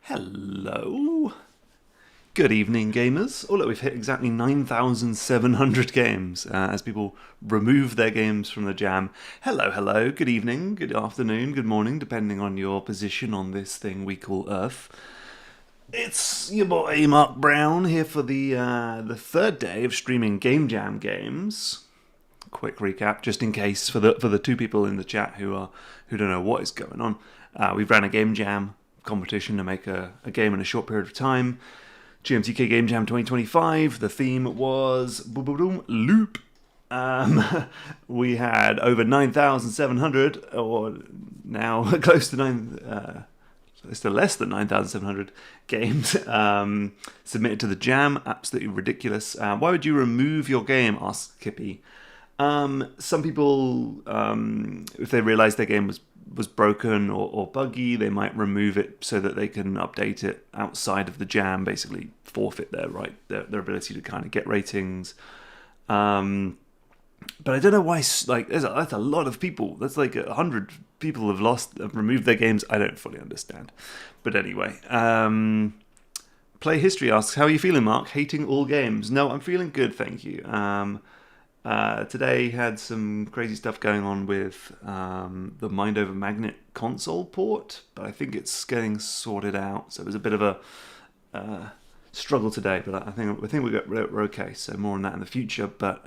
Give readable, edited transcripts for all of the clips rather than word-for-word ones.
Hello. Good evening, gamers. Oh, look, we've hit exactly 9,700 games as people remove their games from the jam. Hello, hello. Good evening, good afternoon, good morning, depending on your position on this thing we call Earth. It's your boy Mark Brown here for the third day of streaming Game Jam games. Quick recap, just in case for the two people in the chat who don't know what is going on. We've ran a Game Jam competition to make a game in a short period of time. GMTK Game Jam 2025. The theme was Loop. We had over 9,700, or now close to less than 9,700 games submitted to the jam. Absolutely ridiculous. Why would you remove your game? Asked Kippy. Some people, if they realise their game was broken or buggy, they might remove it so that they can update it outside of the jam, basically forfeit their ability to kind of get ratings. But I don't know why. Like, that's a lot of people. That's like 100 people have removed their games. I don't fully understand. But anyway, Play History asks, "How are you feeling, Mark? Hating all games?" No, I'm feeling good, thank you. Today had some crazy stuff going on with the Mind Over Magnet console port, but I think it's getting sorted out. So it was a bit of a struggle today, but I think we're okay. So more on that in the future, but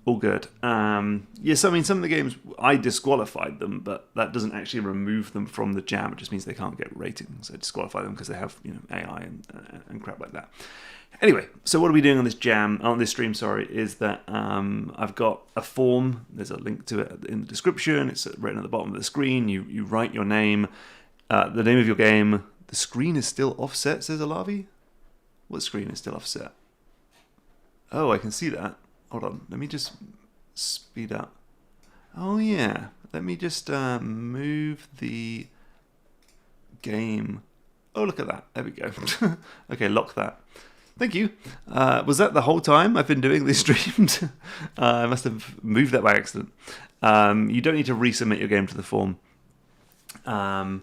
all good. Yes, I mean, some of the games I disqualified them, but that doesn't actually remove them from the jam. It just means they can't get ratings. I disqualify them because they have AI and crap like that. Anyway, so what are we doing on this stream, is that I've got a form. There's a link to it in the description. It's written at the bottom of the screen. You write your name, the name of your game. The screen is still offset, says Alavi. What screen is still offset? Oh, I can see that. Hold on, let me just speed up. Oh yeah, let me just move the game. Oh, look at that. There we go. Okay, lock that. Thank you. Was that the whole time I've been doing these streams? I must have moved that by accident. You don't need to resubmit your game to the form. The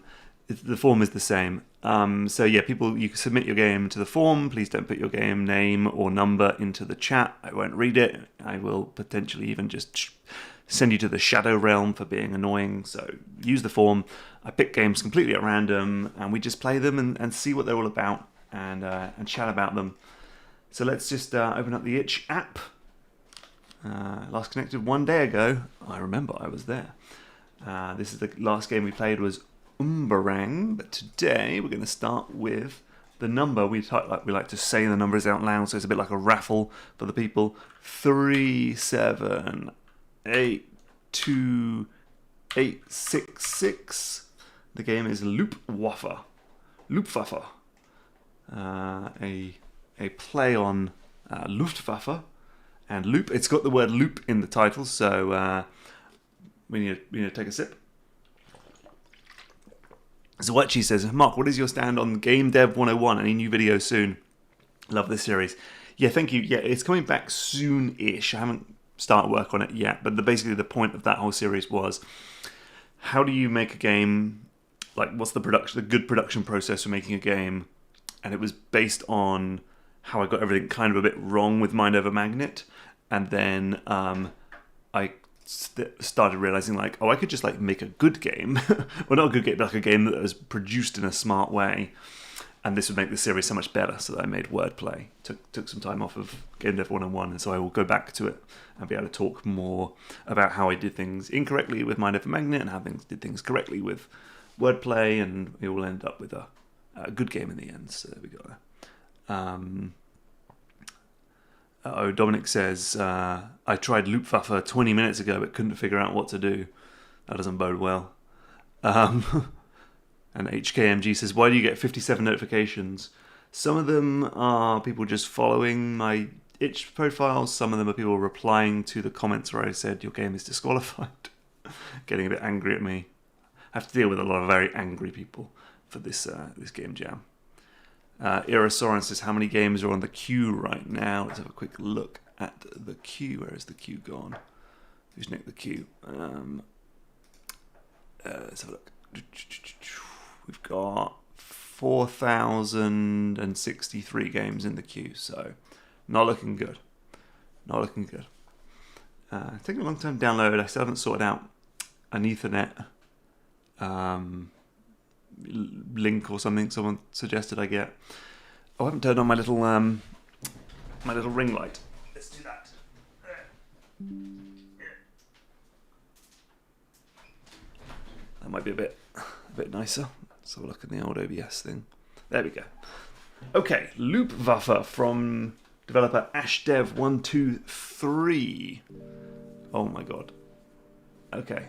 form is the same. So yeah, people, you can submit your game to the form. Please don't put your game name or number into the chat. I won't read it. I will potentially even just send you to the shadow realm for being annoying. So use the form. I pick games completely at random, and we just play them and see what they're all about. And chat about them. So let's just open up the Itch app. Last connected 1 day ago. I remember I was there. This is the last game we played was Umbarang, but today we're going to start with the number. We like to say the numbers out loud, so it's a bit like a raffle for the people. 3782866. The game is Loopwaffe. Loopwaffe. A play on Luftwaffe and loop. It's got the word loop in the title, so we need to take a sip. Zwachi says, "Mark, what is your stand on Game Dev 101? Any new videos soon? Love this series." Yeah, thank you. Yeah, it's coming back soon-ish. I haven't started work on it yet, but basically the point of that whole series was, how do you make a game? Like, what's the good production process for making a game? And it was based on how I got everything kind of a bit wrong with Mind Over Magnet. And then I started realizing, like, I could just like make a good game. Well, not a good game, but like a game that was produced in a smart way. And this would make the series so much better. So that I made Wordplay. Took some time off of Game Dev 101. And so I will go back to it and be able to talk more about how I did things incorrectly with Mind Over Magnet and how did things correctly with Wordplay. And it will end up with a good game in the end. So there we go. Dominic says, "I tried Loopwaffe 20 minutes ago but couldn't figure out what to do." That doesn't bode well. And HKMG says, "Why do you get 57 notifications?" Some of them are people just following my itch profiles. Some of them are people replying to the comments where I said your game is disqualified. Getting a bit angry at me. I have to deal with a lot of very angry people for this game jam. Err Friday says, "How many games are on the queue right now?" Let's have a quick look at the queue. Where is the queue gone? Who's nicked the queue? Let's have a look. We've got 4,063 games in the queue, so not looking good. Not looking good. It's taking a long time to download. I still haven't sorted out an Ethernet link or something someone suggested I get. Oh, I haven't turned on my little ring light. Let's do that. That might be a bit nicer. Let's have a look at the old OBS thing. There we go. Okay, Loopwaffe from developer ashdev123. Oh my god. Okay.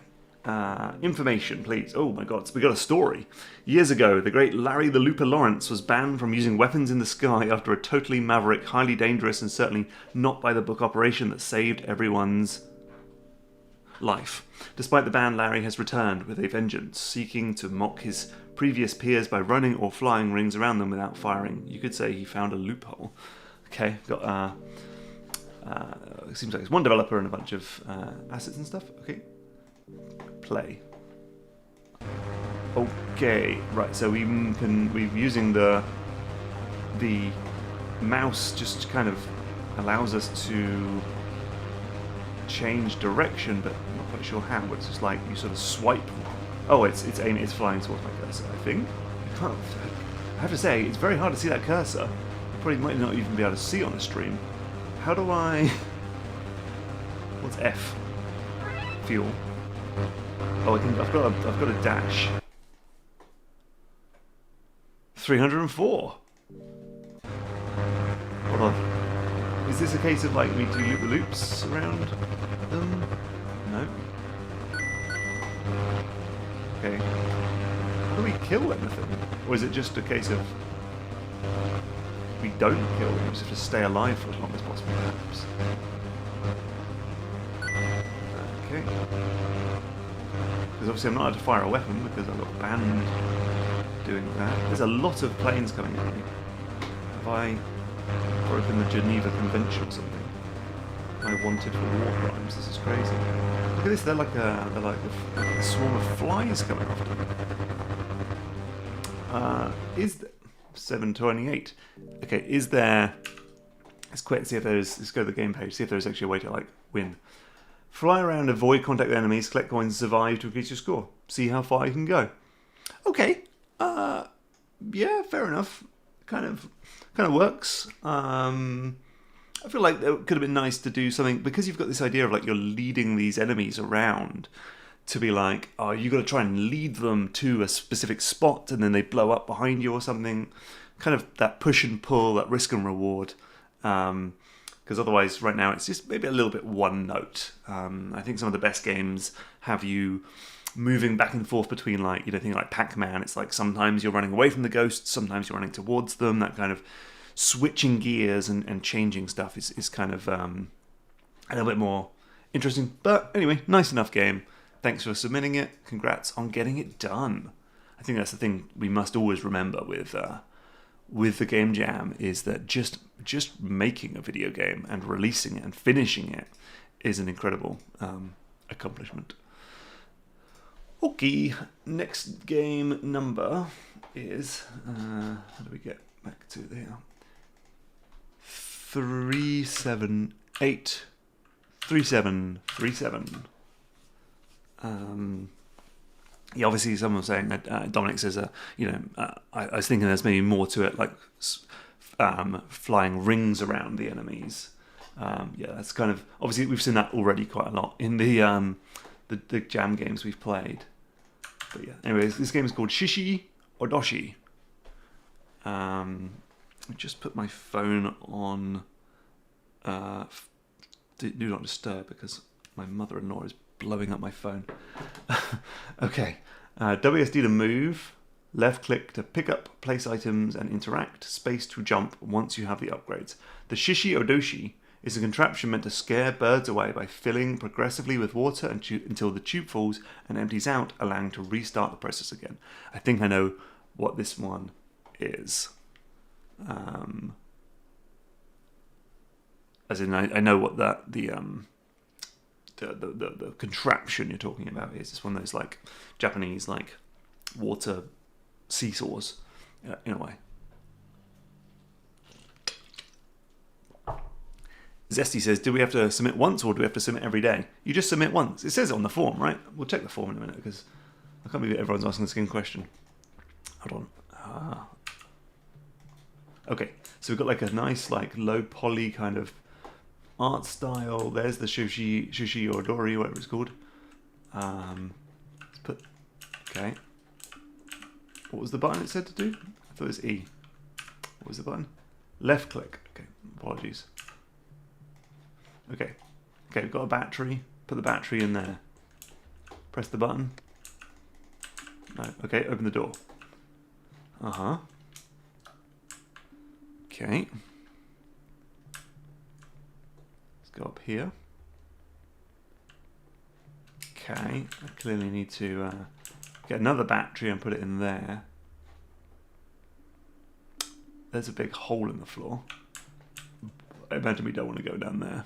Information, please. Oh my god, so we got a story. Years ago, the great Larry the Looper Lawrence was banned from using weapons in the sky after a totally maverick, highly dangerous, and certainly not by the book operation that saved everyone's life. Despite the ban, Larry has returned with a vengeance, seeking to mock his previous peers by running or flying rings around them without firing. You could say he found a loophole. Okay, got it seems like it's one developer and a bunch of assets and stuff. Okay, play. Okay, right. So we're using the mouse just kind of allows us to change direction, but I'm not quite sure how. It's just like you sort of swipe. Oh, it's flying towards my cursor, I think. I have to say, it's very hard to see that cursor. You probably might not even be able to see on the stream. How do I... What's F? Fuel. Oh, I've got a dash. 304. Hold on. Is this a case of like we do loop the loops around them? No. Okay. How do we kill anything? Or is it just a case of we don't kill them, we just have to stay alive for as long as possible, perhaps? Okay. Because obviously I'm not allowed to fire a weapon because I've got banned doing that. There's a lot of planes coming at me. Have I broken the Geneva Convention or something? I wanted for war crimes. This is crazy. Look at this. They're like a swarm of flies coming after me. Is there 728? Okay. Is there? Let's quit and see if there's. Let's go to the game page. See if there's actually a way to like win. Fly around, avoid contact with enemies, collect coins, and survive to increase your score. See how far you can go. Okay. Yeah, fair enough. Kind of works. I feel like it could have been nice to do something because you've got this idea of like you're leading these enemies around to be like, oh, you got to try and lead them to a specific spot and then they blow up behind you or something. Kind of that push and pull, that risk and reward. Because otherwise, right now, it's just maybe a little bit one note. I think some of the best games have you moving back and forth between, like, you know, things like Pac-Man. It's like sometimes you're running away from the ghosts, sometimes you're running towards them. That kind of switching gears and changing stuff is kind of a little bit more interesting. But anyway, nice enough game. Thanks for submitting it. Congrats on getting it done. I think that's the thing we must always remember with the Game Jam is that just making a video game and releasing it and finishing it is an incredible accomplishment. Okay, next game number is how do we get back to there? 3737. Yeah, obviously someone was saying that Dominic says, I was thinking there's maybe more to it, like flying rings around the enemies. Yeah, that's kind of, obviously we've seen that already quite a lot in the Jam games we've played. But yeah, anyways, this game is called Shishi Odoshi. I just put my phone on do not disturb because my mother-in-law is blowing up my phone. Okay. WSD to move, left click to pick up, place items and interact, space to jump once you have the upgrades. The Shishi Odoshi is a contraption meant to scare birds away by filling progressively with water until the tube falls and empties out, allowing to restart the process again. I think I know what this one is. As in, I know what the contraption you're talking about is. It's one of those like Japanese like water seesaws, in a way. Zesty says, do we have to submit once or do we have to submit every day? You just submit once. It says it on the form, right? We'll check the form in a minute because I can't believe everyone's asking the same question. Hold on. Okay, so we've got like a nice, like low poly kind of art style. There's the Shishi Odoshi, whatever it's called. Let's put. Okay. What was the button it said to do? I thought it was E. What was the button? Left click. Okay, apologies. Okay, we've got a battery. Put the battery in there. Press the button. No, okay, open the door. Uh-huh. Okay. Let's go up here. Okay, I clearly need to get another battery and put it in there. There's a big hole in the floor. I imagine we don't want to go down there.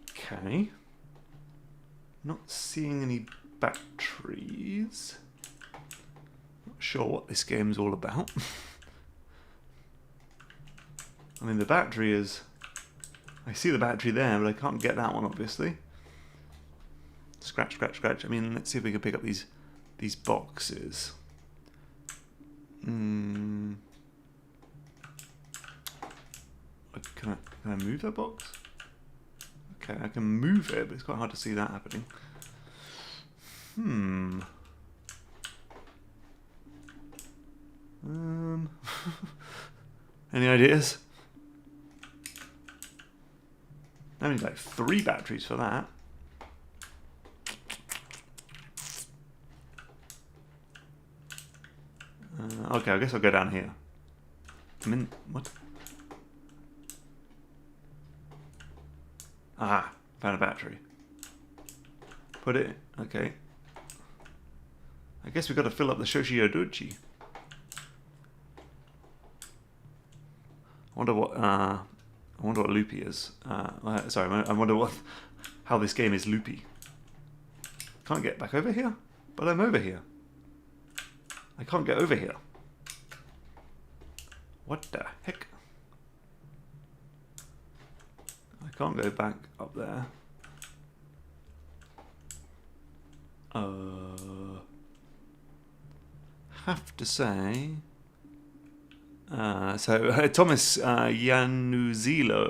Okay. Not seeing any batteries. Not sure what this game's all about. I mean, the battery is... I see the battery there, but I can't get that one, obviously. Scratch, scratch, scratch. I mean, let's see if we can pick up these boxes. Can I move that box? Okay, I can move it, but it's quite hard to see that happening. Any ideas? I need like 3 batteries for that. Okay, I guess I'll go down here. I'm in... What? Ah, found a battery. Put it... Okay. I guess we've got to fill up the Shishi Odoshi. I wonder what loopy is. Sorry, I wonder how this game is loopy. Can't get back over here? But I'm over here. I can't get over here. What the heck? I can't go back up there. Have to say... Thomas Yanuzilo,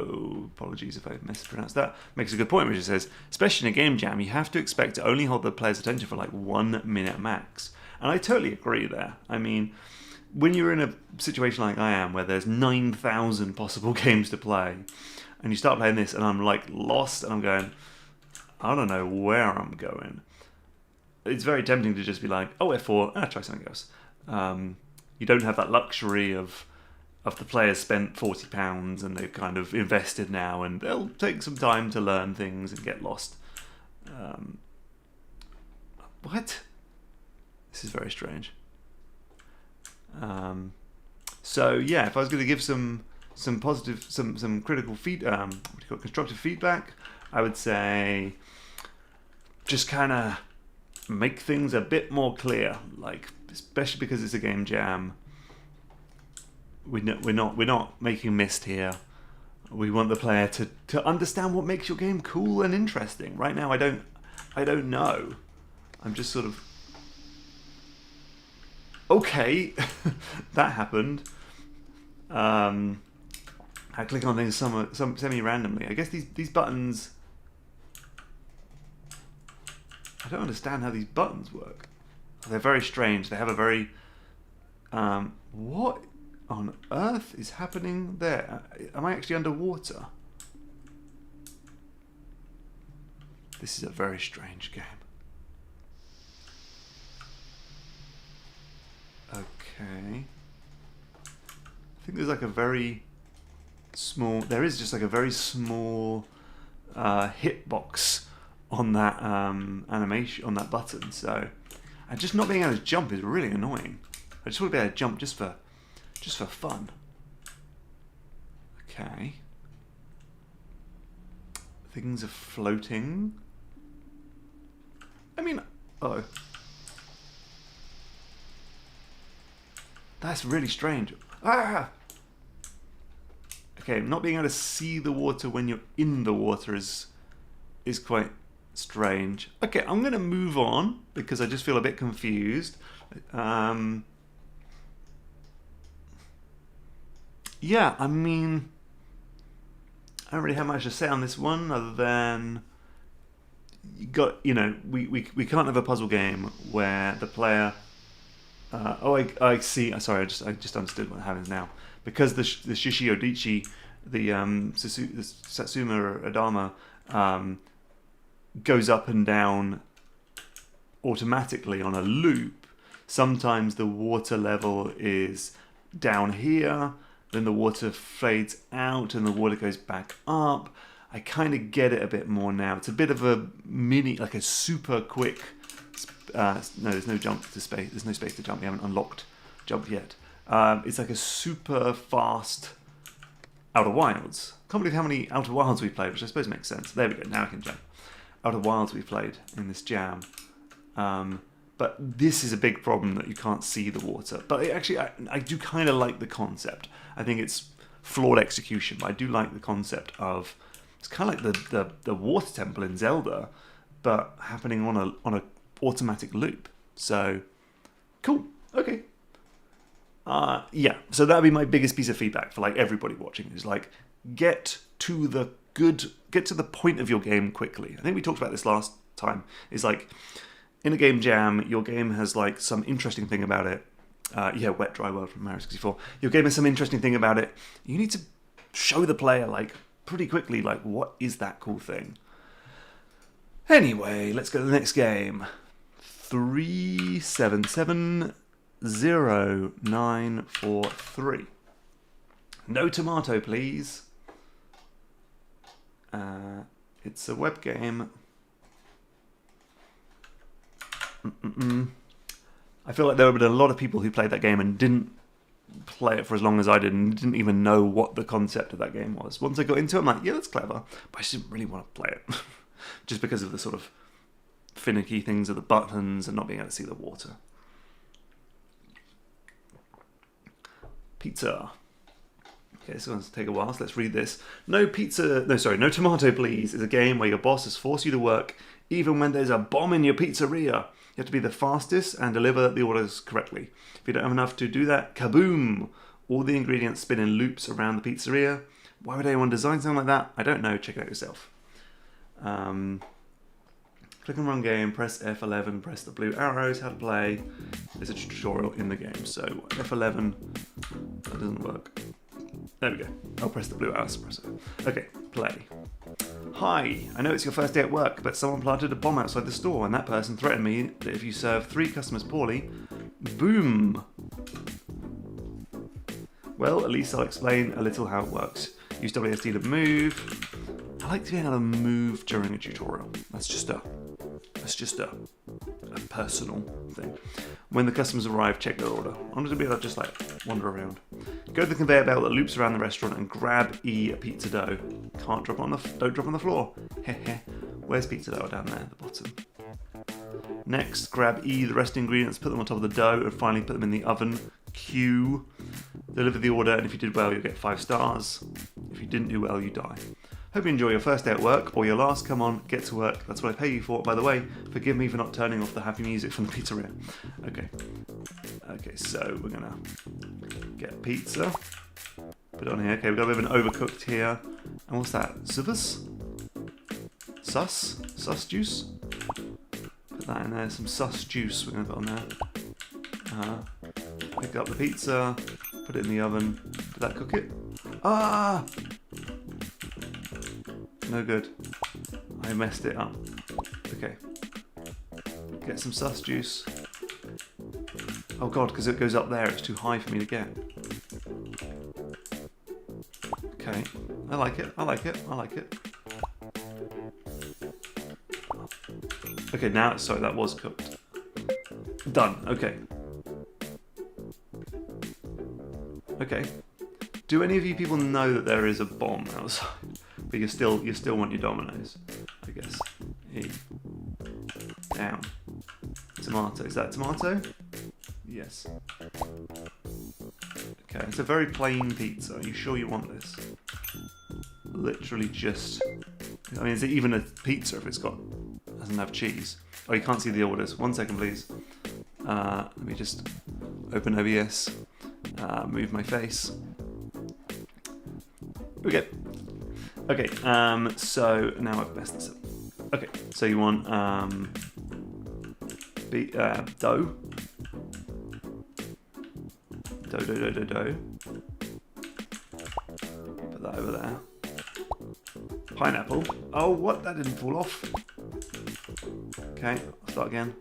apologies if I mispronounced that, makes a good point, which says, especially in a game jam, you have to expect to only hold the player's attention for like 1 minute max. And I totally agree there. I mean, when you're in a situation like I am, where there's 9,000 possible games to play, and you start playing this, and I'm like lost, and I'm going, I don't know where I'm going. It's very tempting to just be like, oh, F4, try something else. You don't have that luxury of the players spent £40 and they've kind of invested now, and they'll take some time to learn things and get lost. What? This is very strange. So yeah, if I was going to give some positive, some critical constructive feedback, I would say just kind of make things a bit more clear, like especially because it's a game jam. We're not making mist here. We want the player to understand what makes your game cool and interesting. Right now, I don't know. I'm just sort of okay. That happened. I click on things some semi-randomly. I guess these buttons. I don't understand how these buttons work. They're very strange. They have a very... what on earth is happening there? Am I actually underwater? This is a very strange game. Okay. I think there's like a very small... There is just like a very small hitbox on that animation, on that button. So, and just not being able to jump is really annoying. I just want to be able to jump just for just for fun. Okay. Things are floating. I mean, oh. That's really strange. Ah! Okay, not being able to see the water when you're in the water is quite strange. Okay, I'm going to move on because I just feel a bit confused. Yeah, I mean, I don't really have much to say on this one other than we can't have a puzzle game where the player. I see. Sorry, I just understood what happens now. Because the Shishi Odoshi, the Satsuma Adama, goes up and down automatically on a loop. Sometimes the water level is down here, then the water fades out and the water goes back up. I kind of get it a bit more now. It's a bit of a like a super quick. No, there's no jump to space. There's no space to jump. We haven't unlocked jump yet. It's like a super fast Outer Wilds. Can't believe how many Outer Wilds we've played, which I suppose makes sense. There we go. Now I can jump. Outer Wilds we've played in this jam. But this is a big problem that you can't see the water. But I do kind of like the concept. I think it's flawed execution, but I do like the concept of it's kind of like the water temple in Zelda, but happening on a automatic loop. So cool. Okay. Yeah. So that'd be my biggest piece of feedback for like everybody watching is like get to the point of your game quickly. I think we talked about this last time. Is like in a game jam, your game has like some interesting thing about it. Wet Dry World from Mario 64. Your game has some interesting thing about it. You need to show the player like pretty quickly like what is that cool thing. Anyway, let's go to the next game. 377093. No tomato, please. It's a web game. I feel like there have been a lot of people who played that game and didn't play it for as long as I did and didn't even know what the concept of that game was. Once I got into it, I'm like, yeah, that's clever, but I just didn't really want to play it. Just because of the sort of finicky things of the buttons and not being able to see the water. Pizza. Okay, this one's take a while, so let's read this. No tomato, please, is a game where your boss has forced you to work even when there's a bomb in your pizzeria. You have to be the fastest and deliver the orders correctly. If you don't have enough to do that, kaboom! All the ingredients spin in loops around the pizzeria. Why would anyone design something like that? I don't know. Check it out yourself. Click and run game, press F11, press the blue arrows, how to play. There's a tutorial in the game. So F11, that doesn't work. There we go. I'll press the blue arrows, press it. Okay, play. Hi, I know it's your first day at work, but someone planted a bomb outside the store and that person threatened me that if you serve 3 customers poorly, boom. Well, at least I'll explain a little how it works. Use WSD to move. I like to be able to move during a tutorial. That's just a personal thing. When the customers arrive, check their order. I'm going to be able to just like wander around. Go to the conveyor belt that loops around the restaurant and grab E a pizza dough. Don't drop on the floor. Hehe. Where's pizza dough? Down there at the bottom. Next, grab E the rest of the ingredients, put them on top of the dough, and finally put them in the oven. Q. Deliver the order, and if you did well, you'll get 5 stars. If you didn't do well, you die. Hope you enjoy your first day at work, or your last. Come on, get to work. That's what I pay you for. By the way, forgive me for not turning off the happy music from the pizzeria. Okay, so we're gonna get pizza. Put it on here. Okay, we've got a bit of an overcooked here. And what's that? Zubas? Sus juice? Put that in there. Some sus juice we're gonna put on there. Pick up the pizza. Put it in the oven. Did that cook it? Ah! No good. I messed it up. Okay. Get some sus juice. Oh god, because it goes up there, it's too high for me to get. Okay. I like it. Okay, now, sorry, that was cooked. Done. Okay. Okay. Do any of you people know that there is a bomb outside? But you still want your dominoes, I guess. E. Down. Tomato. Is that tomato? Yes. Okay, it's a very plain pizza. Are you sure you want this? Literally just... I mean, is it even a pizza if it's doesn't have cheese? Oh, you can't see the orders. 1 second, please. Let me just open OBS. Move my face. Okay. Okay, so now I've messed this up. Okay, so you want dough. Dough. Put that over there. Pineapple. Oh, what? That didn't fall off. Okay, I'll start again.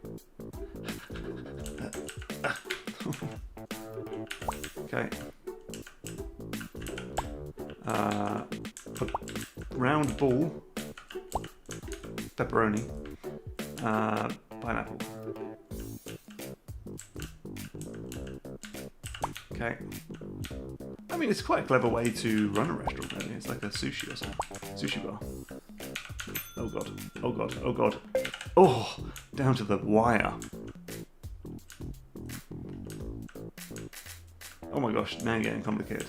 Okay. Round ball. Pepperoni. Pineapple. Okay. I mean, it's quite a clever way to run a restaurant, really. It's like a sushi or something. Sushi bar. Oh god. Oh god. Oh god. Oh! Down to the wire. Oh my gosh, now getting complicated.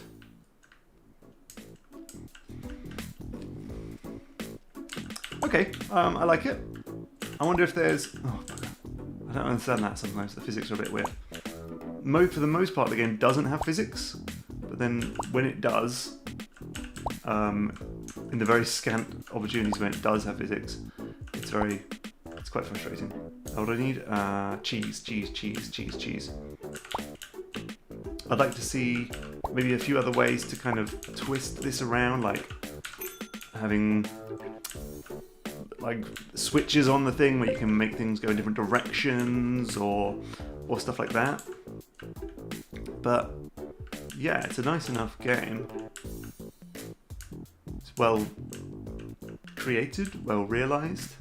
Okay, I like it. I wonder if there's... Oh, I don't understand that sometimes. The physics are a bit weird. For the most part, the game doesn't have physics, but then when it does, in the very scant opportunities when it does have physics, it's quite frustrating. What do I need? Cheese. I'd like to see maybe a few other ways to kind of twist this around, like having like switches on the thing where you can make things go in different directions or stuff like that. But yeah, it's a nice enough game. It's well created, well realized.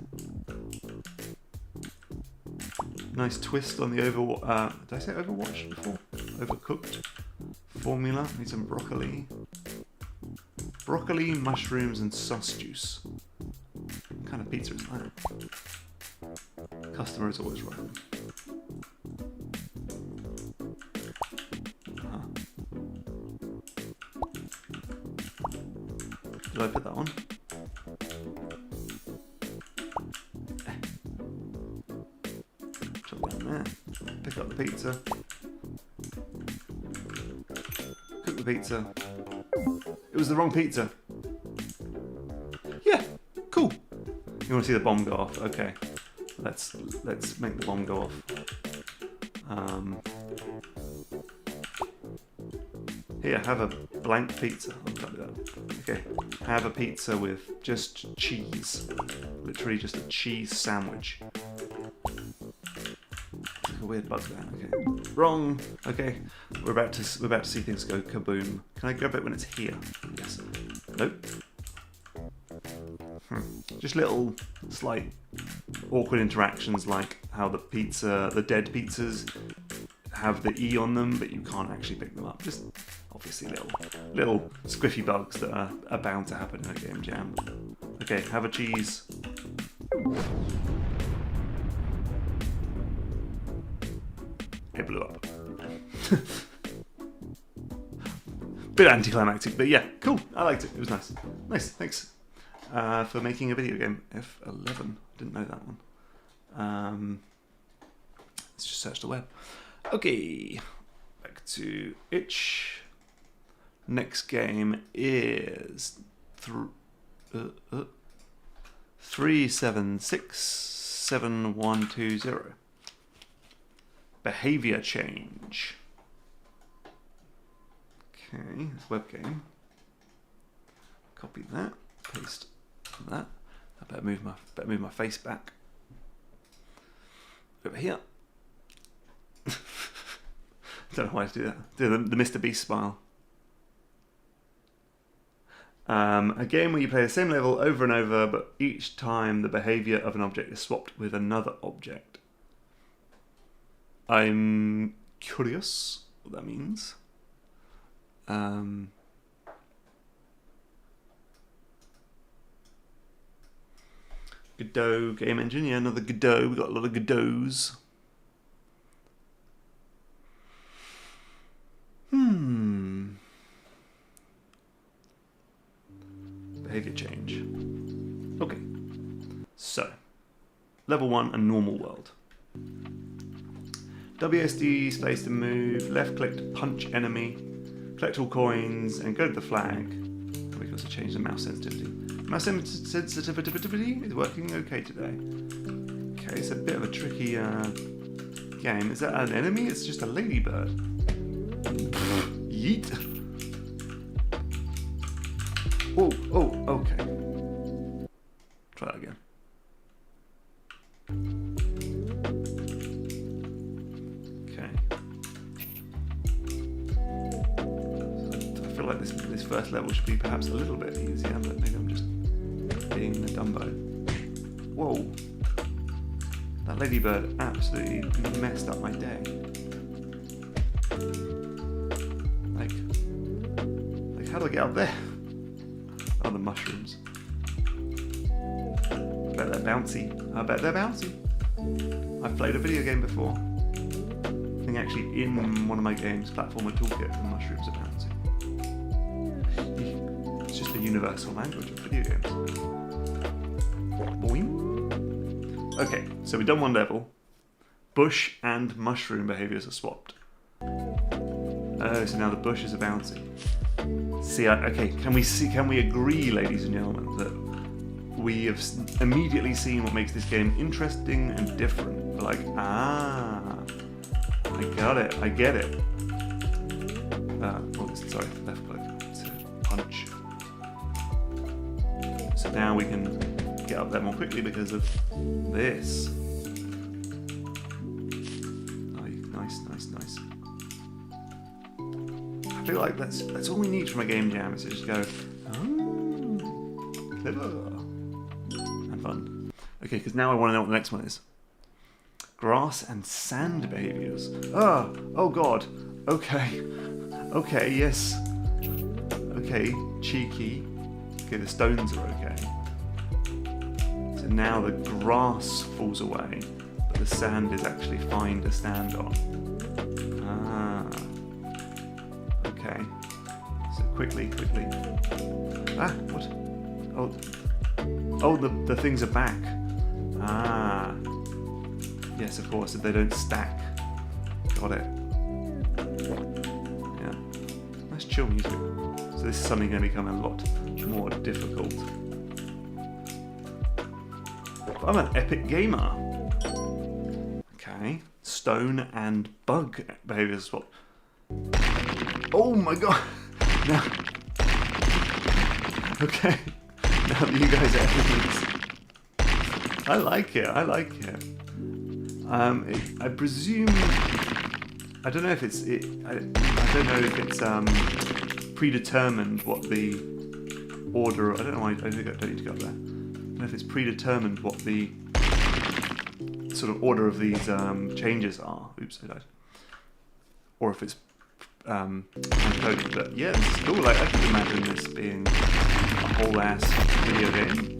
Nice twist on the did I say Overwatch before? Overcooked formula. Need some broccoli. Broccoli, mushrooms, and sauce juice. What kind of pizza is that? Customer is always right. Did I put that on? Chuck that in there. Pick up the pizza. Cook the pizza. It was the wrong pizza. Yeah, cool. You want to see the bomb go off? Okay. Let's make the bomb go off. Here, have a blank pizza. I'll tell you that. Okay, have a pizza with just cheese. Literally just a cheese sandwich. Like a weird bug there. Okay, wrong. Okay, we're about to see things go kaboom. Can I grab it when it's here? Yes. Nope. Just little slight awkward interactions, like how the dead pizzas have the E on them, but you can't actually pick them up. Just obviously little squiffy bugs that are bound to happen in a game jam. Okay, have a cheese. It blew up. Bit anticlimactic, but yeah, cool. I liked it. It was nice. Nice, thanks for making a video game. F11. Didn't know that one. Let's just search the web. Okay, back to itch. Next game is 3767120. Behavior change. Okay, it's web game. Copy that. Paste that. I better move my face back. Over here. Don't know why to do that. Do the Mr. Beast smile. A game where you play the same level over and over, but each time the behavior of an object is swapped with another object. I'm curious what that means. Godot game engine, yeah, another Godot. We got a lot of Godots. Behavior change. Okay. So, level 1, a normal world. WSD space to move, left click to punch enemy, collect all coins, and go to the flag. We can also change the mouse sensitivity. Mouse sensitivity is working okay today. Okay, it's a bit of a tricky game. Is that an enemy? It's just a ladybird. Yeet. Oh, okay. Try that again. Okay. So I feel like this first level should be perhaps a little bit easier, but maybe I'm just being a Dumbo. Whoa. That ladybird absolutely messed up my day. Like how do I get up there? Oh, the mushrooms. I bet they're bouncy. I bet they're bouncy. I've played a video game before. I think actually in one of my games, Platformer Toolkit, the mushrooms are bouncy. It's just the universal language of video games. Boing. Okay, so we've done one level. Bush and mushroom behaviors are swapped. Oh, so now the bushes are bouncy. See, okay, can we agree, ladies and gentlemen, that we have immediately seen what makes this game interesting and different? We're like, I get it. Sorry, left click to punch. So now we can get up there more quickly because of this. Nice. I feel like that's all we need from a game jam, is to just go, clever and fun. Okay, because now I want to know what the next one is. Grass and sand behaviors. Oh god. Okay, yes. Okay, cheeky. Okay, the stones are okay. So now the grass falls away, but the sand is actually fine to stand on. Okay. So quickly. What? Oh, the things are back. Yes, of course, if they don't stack. Got it. Yeah. Nice chill music. So this is suddenly going to become a lot more difficult. But I'm an epic gamer. Okay. Stone and bug behaviors swap. Oh my god! Now, okay. Now that you guys are enemies. I like it. I presume. I don't know if it's. I don't know if it's predetermined what the order. I don't know. I don't need to go up there. I don't know if it's predetermined what the sort of order of these changes are. Oops, I died. Or if it's encoded. But yeah, this is cool. Like, I can imagine this being a whole ass video game.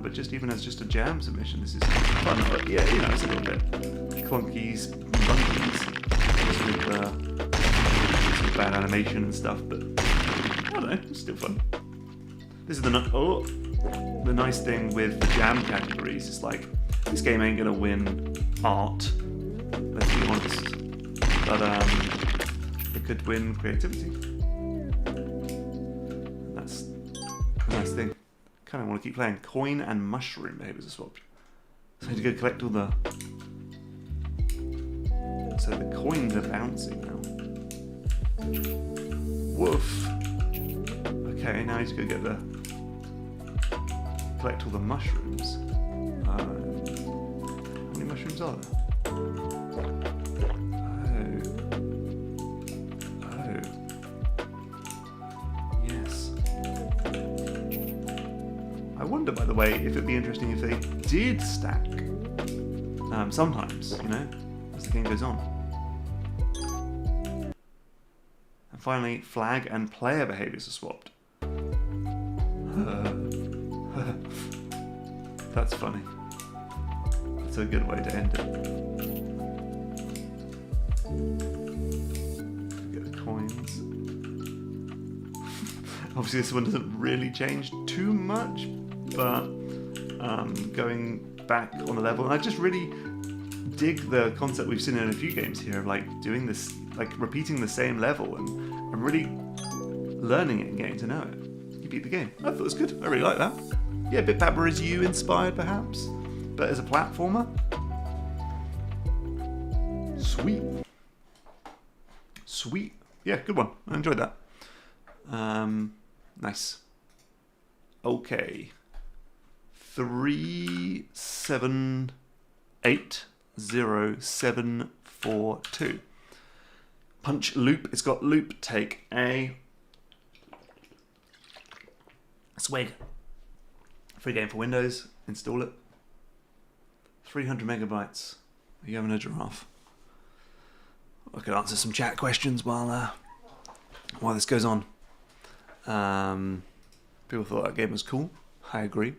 But just even as just a jam submission, this is fun. But yeah, you know, it's a little bit clunkies, bunkies, with bad animation and stuff. But I don't know, it's still fun. This is the nice thing with the jam categories. It's like, this game ain't gonna win art. Let's be honest. But it could win creativity. That's a nice thing. Kind of want to keep playing. Coin and mushroom behaviors are swapped. So I need to go collect all the... So the coins are bouncing now. Woof. Okay, now I need to go get the... Collect all the mushrooms. How many mushrooms are there? I wonder, by the way, if it'd be interesting if they did stack. Sometimes, you know, as the game goes on. And finally, flag and player behaviors are swapped. That's funny. That's a good way to end it. Get the coins. Obviously this one doesn't really change too much, but going back on the level, and I just really dig the concept we've seen in a few games here of like doing this, like repeating the same level and really learning it in game to know it. You beat the game. I thought it was good. I really like that. Yeah, a bit Babber Is You inspired perhaps, but as a platformer, sweet. Sweet. Yeah, good one. I enjoyed that. Nice. Okay. 378072. Punch Loop. It's got loop. Take a swig. Free game for Windows. Install it. 300 megabytes. Are you having a giraffe? I could answer some chat questions while this goes on. People thought that game was cool. I agree.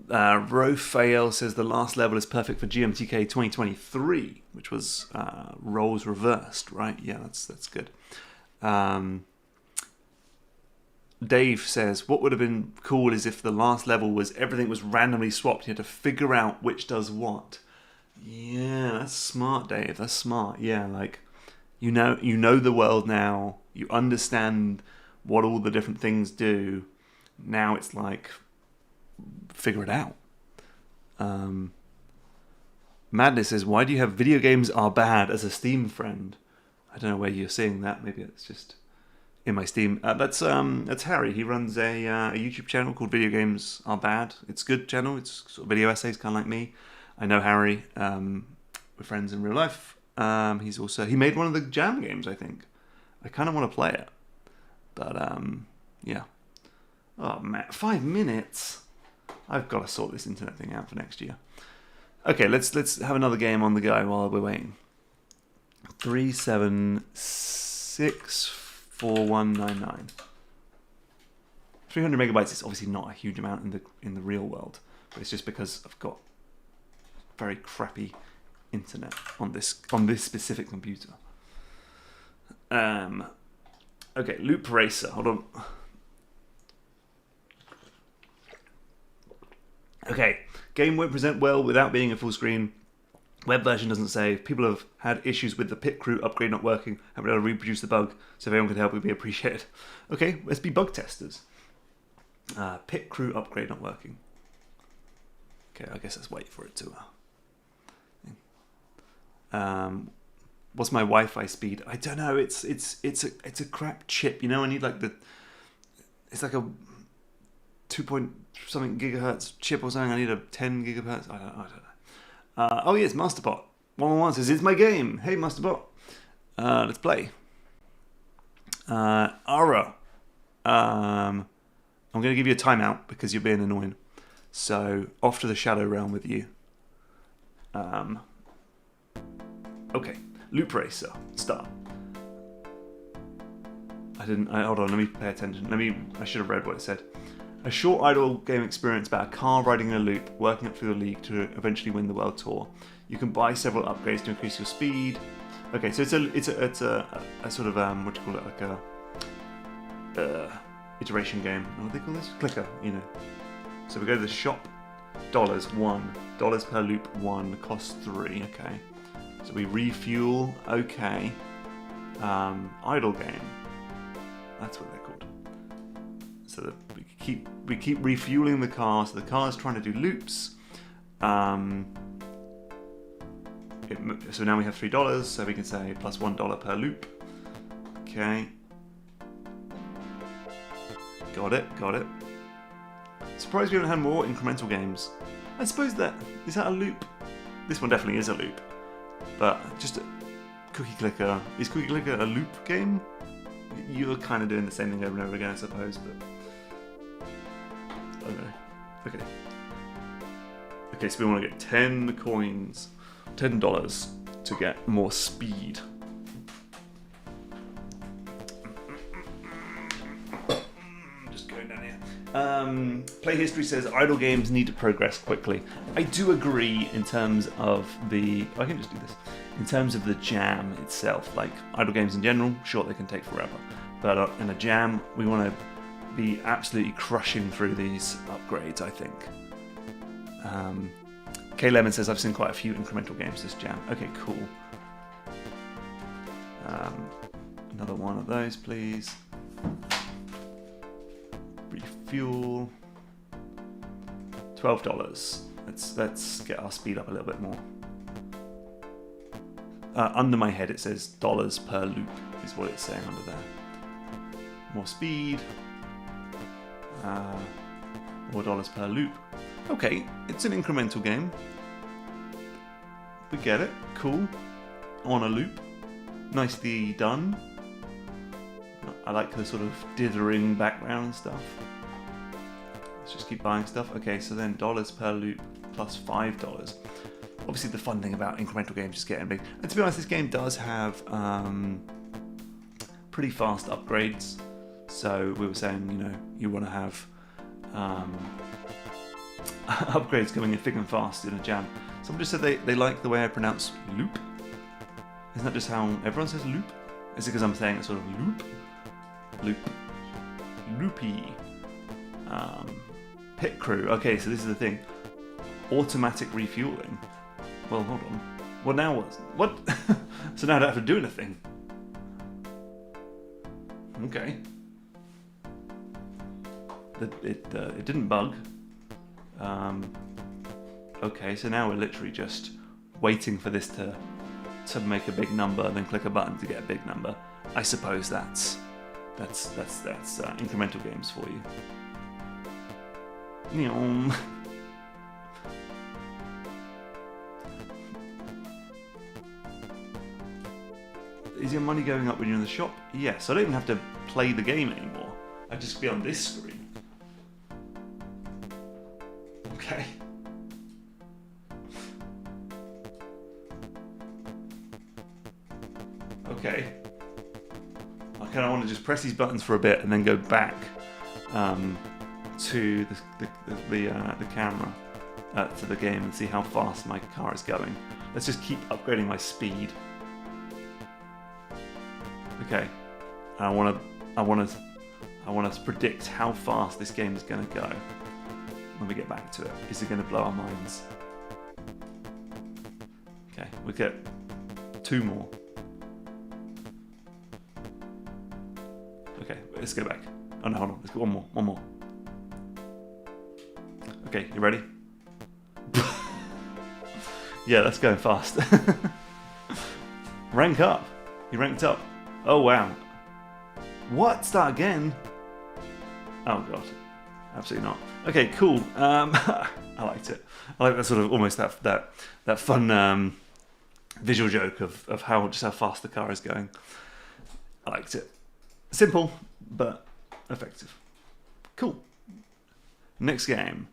Rofael says the last level is perfect for GMTK 2023, which was roles reversed, right? Yeah, that's good. Dave says what would have been cool is if the last level was everything was randomly swapped. You had to figure out which does what. Yeah, that's smart, Dave. That's smart. Yeah, like you know the world now. You understand what all the different things do. Now it's like figure it out. Madness says, why do you have video games are bad as a Steam friend? I don't know where you're seeing that. Maybe it's just in my Steam. That's Harry. He runs a YouTube channel called Video Games Are Bad. It's a good channel. It's sort of video essays, kind of like me. I know Harry. We're friends in real life. He made one of the Jam games, I think. I kind of want to play it. But, yeah. Oh, man. 5 minutes? I've got to sort this internet thing out for next year. Okay, let's have another game on the go while we're waiting. 37641999. 300 megabytes is obviously not a huge amount in the real world, but it's just because I've got very crappy internet on this specific computer. Okay, Loop Racer. Hold on. Okay, game won't present well without being a full screen. Web version doesn't save. People have had issues with the pit crew upgrade not working. Haven't been able to reproduce the bug, so if anyone could help, it would be appreciated. Okay, let's be bug testers. Pit crew upgrade not working. Okay, I guess let's wait for it to. What's my Wi-Fi speed? I don't know. It's a crap chip. You know, I need like it's like a 2-point-something gigahertz chip or something. I need a 10 gigahertz. I don't know. Oh yes, Masterbot. 111 says it's my game. Hey Masterbot, let's play. Ara, I'm going to give you a timeout because you're being annoying. So off to the Shadow Realm with you. Okay, Loop Racer, start. Hold on, let me pay attention. I should have read what it said. A short idle game experience about a car riding in a loop, working up through the league to eventually win the world tour. You can buy several upgrades to increase your speed. Okay, so it's a sort of what do you call it, like a iteration game. What do they call this? Clicker, you know. So we go to the shop. $1 per loop 1 costs 3. Okay. So we refuel. Okay. Idle game. That's what they're called. So that we keep refueling the car. So the car is trying to do loops. So now we have $3. So we can say plus $1 per loop. Okay. Got it. Surprised we haven't had more incremental games. I suppose is that a loop? This one definitely is a loop. But just a Cookie Clicker. Is Cookie Clicker a loop game? You're kind of doing the same thing over and over again, I suppose, but I don't know. Okay, so we want to get 10 coins, $10 to get more speed. Play History says idle games need to progress quickly. I do agree in terms of the. I can just do this. In terms of the jam itself, like idle games in general, sure they can take forever, but in a jam we want to be absolutely crushing through these upgrades. I think. K Lemon says I've seen quite a few incremental games this jam. Okay, cool. Another one of those, please. Refuel. $12. Let's get our speed up a little bit more. Under my head it says dollars per loop is what it's saying under there. More speed. More dollars per loop. Okay, it's an incremental game. We get it. Cool. On a loop. Nicely done. I like the sort of dithering background stuff. Let's just keep buying stuff. Okay, so then dollars per loop plus $5. Obviously the fun thing about incremental games is getting big. And to be honest, this game does have pretty fast upgrades. So we were saying, you know, you want to have upgrades coming in thick and fast in a jam. Someone just said they like the way I pronounce loop. Isn't that just how everyone says loop? Is it because I'm saying it sort of loop? Loop. Loopy. Pit crew. Okay, so this is the thing. Automatic refueling. Well, hold on. Well, now what? So now I don't have to do anything. Okay. It didn't bug. Okay, so now we're literally just waiting for this to make a big number, and then click a button to get a big number. I suppose that's incremental games for you. Is your money going up when you're in the shop? Yes, I don't even have to play the game anymore. I just be on this screen. Okay. Okay. I kind of want to just press these buttons for a bit and then go back to the camera, to the game, and see how fast my car is going. Let's just keep upgrading my speed. Okay. I want to predict how fast this game is going to go when we get back to it. Is it going to blow our minds? Okay, we get 2 more. Okay, let's go back. Oh no, hold on. Let's go one more. Okay, you ready? Yeah, that's going fast. Rank up. You ranked up. Oh wow. What? Start again? Oh god. Absolutely not. Okay, cool. I liked it. I like that sort of almost that fun visual joke of how fast the car is going. I liked it. Simple, but effective. Cool. Next game.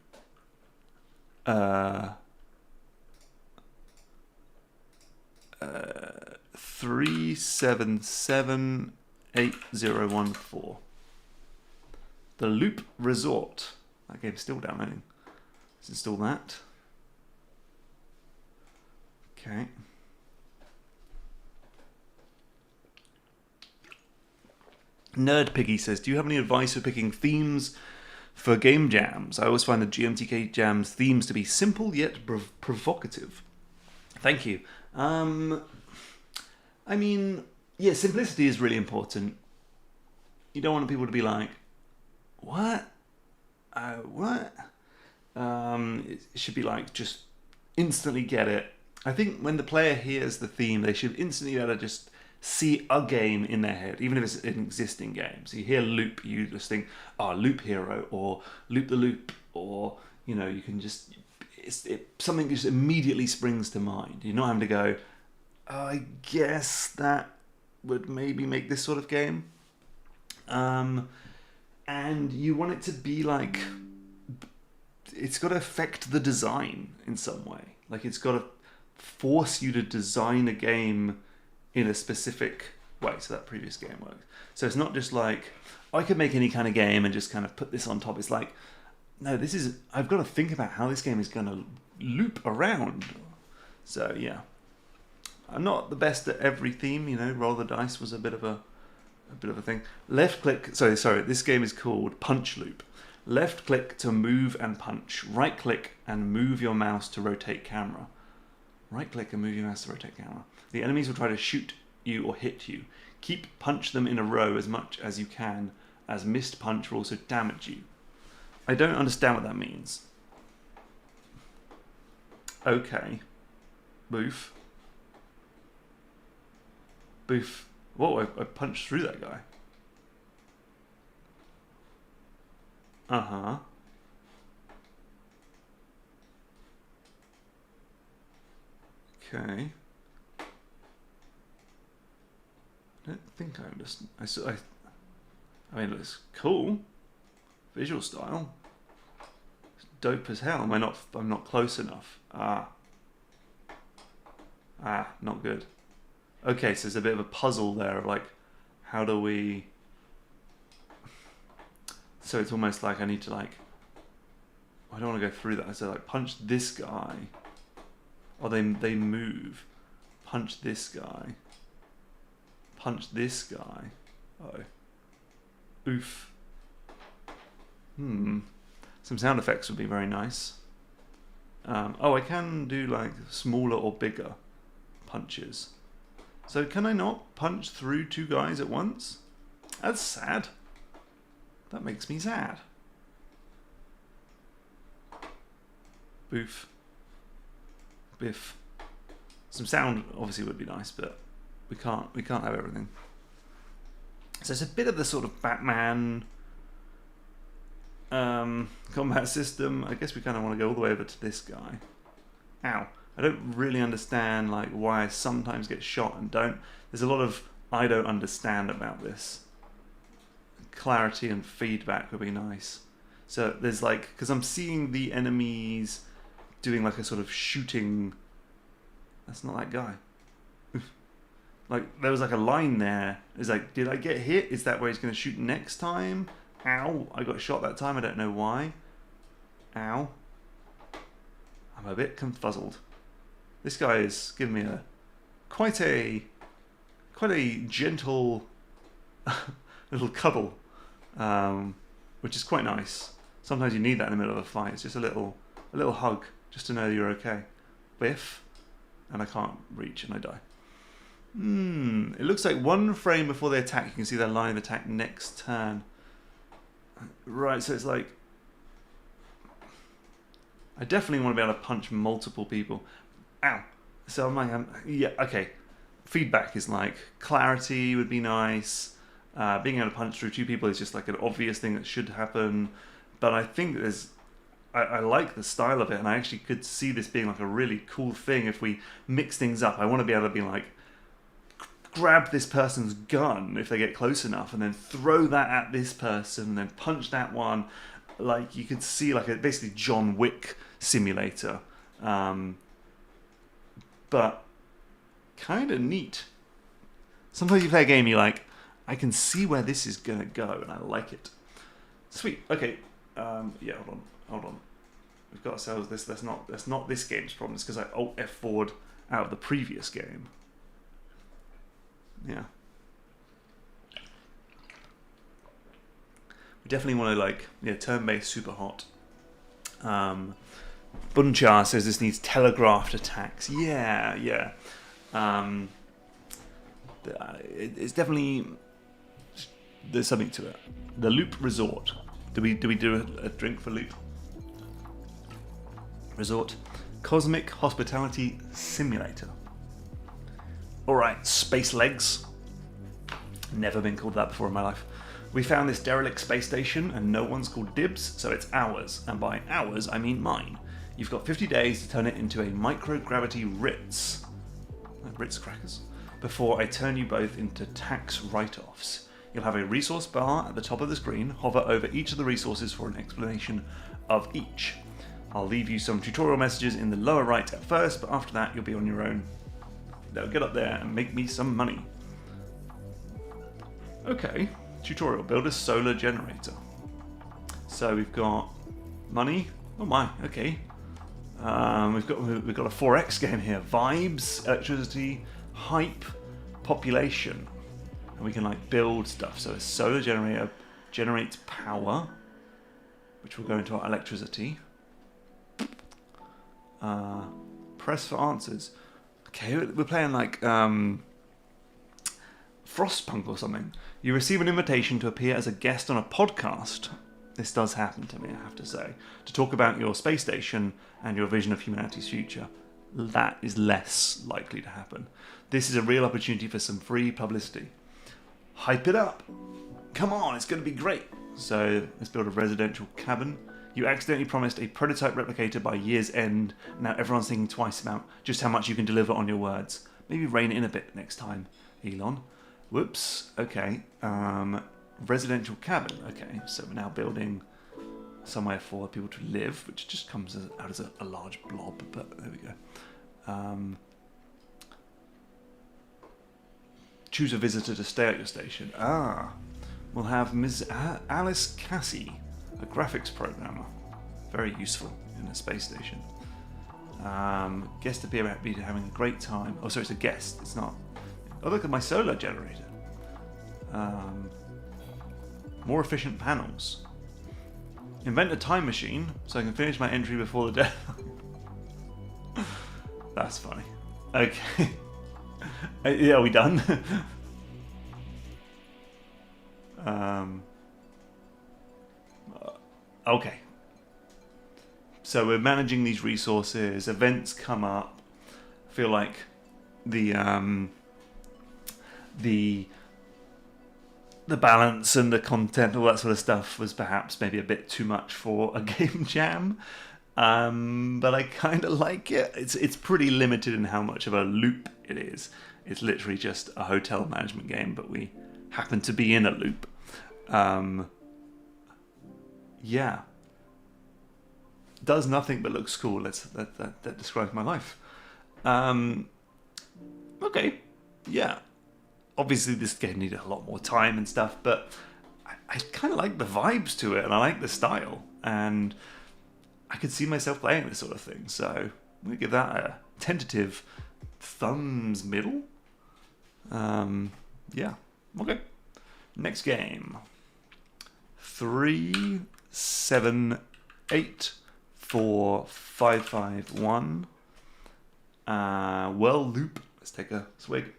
3778014. The Loop Resort. That game's still downloading. Let's install that. Okay. Nerd Piggy says, do you have any advice for picking themes for game jams? I always find the GMTK jams themes to be simple yet provocative. Thank you. I mean, yeah, simplicity is really important. You don't want people to be like, what? What? It should be like, just instantly get it. I think when the player hears the theme, they should instantly be able to just see a game in their head, even if it's an existing game. So you hear Loop, you just think, oh, Loop Hero, or Loop the Loop, or, you know, you can just, something just immediately springs to mind. You're not having to go, oh, I guess that would maybe make this sort of game. And you want it to be like, it's got to affect the design in some way. Like, it's got to force you to design a game in a specific way, so that previous game works. So it's not just like, I could make any kind of game and just kind of put this on top. It's like, no, this is, I've got to think about how this game is going to loop around. So yeah, I'm not the best at every theme, you know. Roll the dice was a bit of a thing. Left click, sorry, this game is called PUNCHLOOP. Left click to move and punch. Right click and move your mouse to rotate camera. Right click and move your mouse to rotate camera. The enemies will try to shoot you or hit you. Keep punch them in a row as much as you can, as missed punch will also damage you. I don't understand what that means. Okay. Boof. Boof. Whoa, I punched through that guy. Uh-huh. Okay. I don't think I understand. I mean, it looks cool. Visual style. It's dope as hell. I'm not close enough. Ah, not good. Okay, so there's a bit of a puzzle there of like, how do we... So it's almost like I need to like... I don't want to go through that. So like, punch this guy. Or they move. Punch this guy. Punch this guy. Oh. Oof. Some sound effects would be very nice. Oh, I can do like smaller or bigger punches. So can I not punch through two guys at once? That's sad. That makes me sad. Boof. Biff. Some sound obviously would be nice, but we can't have everything. So it's a bit of the sort of Batman combat system. I guess we kind of want to go all the way over to this guy. Ow. I don't really understand like why I sometimes get shot and don't. There's a lot of I don't understand about this. Clarity and feedback would be nice. So there's like, because I'm seeing the enemies doing like a sort of shooting. That's not that guy. Like there was like a line there. It's like, did I get hit? Is that where he's going to shoot next time? Ow! I got shot that time. I don't know why. Ow! I'm a bit confuzzled. This guy is giving me quite a gentle little cuddle, which is quite nice. Sometimes you need that in the middle of a fight. It's just a little hug, just to know you're okay. Biff, and I can't reach, and I die. It looks like one frame before they attack, you can see their line of attack next turn. Right, so it's like, I definitely want to be able to punch multiple people. Ow. So I'm like, yeah, okay. Feedback is like, clarity would be nice. Being able to punch through two people is just like an obvious thing that should happen. But I think I like the style of it, and I actually could see this being like a really cool thing if we mix things up. I want to be able to be like, grab this person's gun if they get close enough, and then throw that at this person, and then punch that one. Like you could see like a basically John Wick simulator, but kind of neat. Sometimes you play a game, you're like, I can see where this is gonna go, and I like it. Sweet. Okay. Yeah. Hold on. We've got ourselves this. That's not this game's problem. It's because I Alt F4'd out of the previous game. Yeah. We definitely want to like, yeah, turn-based, super hot. Bunchar says this needs telegraphed attacks. Yeah. It's definitely, there's something to it. The Loop Resort. Do we do a drink for Loop? Resort. Cosmic Hospitality Simulator. Alright, Space Legs. Never been called that before in my life. We found this derelict space station and no one's called dibs, so it's ours. And by ours, I mean mine. You've got 50 days to turn it into a microgravity Ritz. Ritz crackers? Before I turn you both into tax write-offs. You'll have a resource bar at the top of the screen. Hover over each of the resources for an explanation of each. I'll leave you some tutorial messages in the lower right at first, but after that you'll be on your own. Now get up there and make me some money. Okay, tutorial, build a solar generator. So we've got money. Oh my, okay. We've got a 4X game here. Vibes, electricity, hype, population. And we can like build stuff. So a solar generator generates power, which will go into our electricity. Press for answers. Okay, we're playing like Frostpunk or something. You receive an invitation to appear as a guest on a podcast. This does happen to me, I have to say. To talk about your space station and your vision of humanity's future. That is less likely to happen. This is a real opportunity for some free publicity. Hype it up. Come on, it's going to be great. So let's build a residential cabin. You accidentally promised a prototype replicator by year's end. Now everyone's thinking twice about just how much you can deliver on your words. Maybe rein it in a bit next time, Elon. Whoops. Okay. Residential cabin. Okay, so we're now building somewhere for people to live, which just comes out as a large blob, but there we go. Choose a visitor to stay at your station. We'll have Ms. Alice Cassie, a graphics programmer. Very useful in a space station. Guest appear happy to having a great time. Oh, sorry, it's a guest. It's not. Oh, look at my solar generator. More efficient panels. Invent a time machine so I can finish my entry before the deadline. That's funny. Okay. Yeah, are we done? Okay. So we're managing these resources. Events come up. I feel like the balance and the content, all that sort of stuff, was perhaps maybe a bit too much for a game jam. But I kind of like it. It's pretty limited in how much of a loop it is. It's literally just a hotel management game, but we happen to be in a loop. Yeah. Does nothing but looks cool. That describes my life. Okay. Yeah. Obviously, this game needed a lot more time and stuff, but I kind of like the vibes to it, and I like the style, and I could see myself playing this sort of thing. So I'm gonna give that a tentative thumbs middle. Yeah. Okay. Next game. 3, 7, 8, 4, 5, 5, 1. Whirloop. Let's take a swig.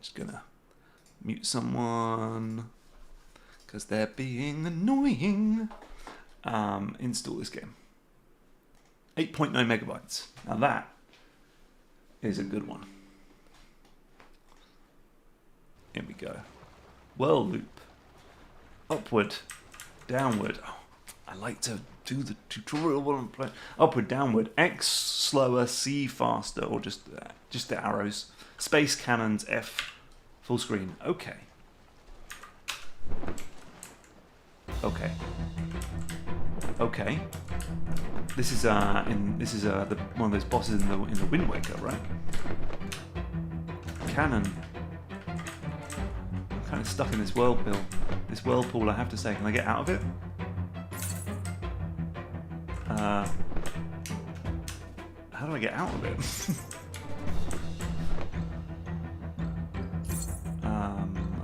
Just gonna mute someone because they're being annoying. Install this game. 8.9 megabytes. Now that is a good one. Here we go. Whirloop. Upward. Downward. Oh, I like to do the tutorial while I'm playing. Upward, downward. X slower, C faster, or just the arrows. Space cannons, F. Full screen. Okay. Okay. Okay. This is one of those bosses in the Wind Waker, right? Cannon. I'm kind of stuck in this whirlpool. I have to say, can I get out of it? How do I get out of it?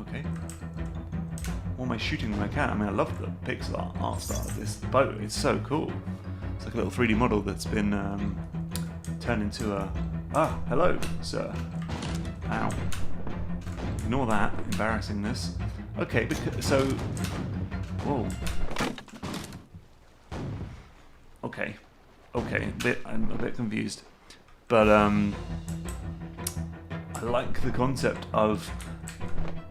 Okay. What am I shooting when I can? I mean, I love the pixel art style of this boat. It's so cool. It's like a little 3D model that's been turned into a... Ah, hello, sir. Ow. Ignore that embarrassingness. Okay, so... Whoa. Okay. Okay, I'm a bit confused. But I like the concept of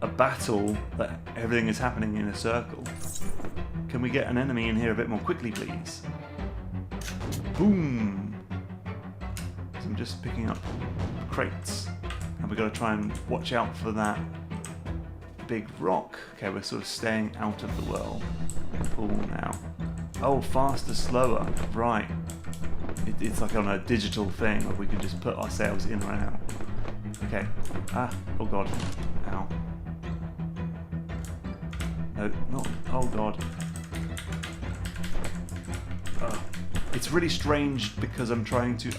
a battle that everything is happening in a circle. Can we get an enemy in here a bit more quickly, please? Boom! So I'm just picking up crates. And we've got to try and watch out for that big rock. Okay, we're sort of staying out of the whirlpool now. Oh, faster, slower. Right. it's like on a digital thing, or we can just put our sails in or out. Okay. Oh god. Ow. No, not. Oh god. It's really strange because I'm trying to.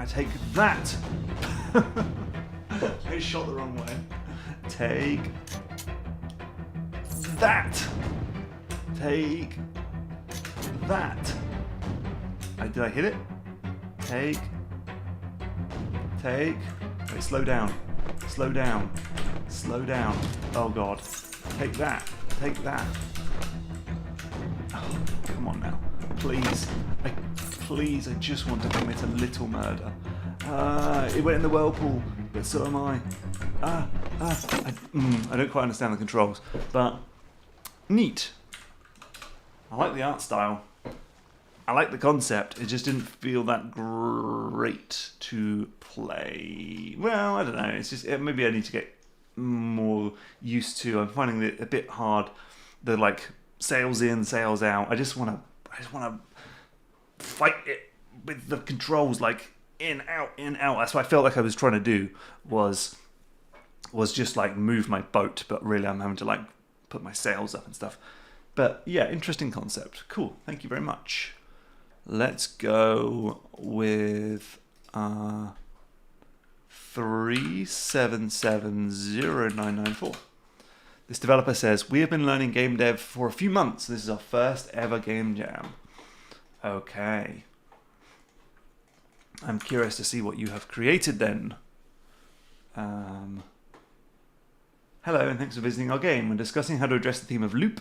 Take that! I shot the wrong way. Take that! Take that! Did I hit it? Take. Wait, slow down. Slow down. Slow down. Oh god. Take that. Take that. Oh, come on now. Please. Please, I just want to commit a little murder. It went in the whirlpool, but so am I. I don't quite understand the controls, but neat. I like the art style. I like the concept. It just didn't feel that great to play. Well, I don't know. It's just maybe I need to get more used to. I'm finding it a bit hard. The like sails in, sails out. I just want to fight it with the controls, like in, out, in, out. That's what I felt like I was trying to do, was just like move my boat, but really I'm having to like put my sails up and stuff. But yeah, interesting concept. Cool, thank you very much. Let's go with 3770994. This developer says, we have been learning game dev for a few months. This is our first ever game jam. Okay. I'm curious to see what you have created then. Hello, and thanks for visiting our game. When discussing how to address the theme of loop,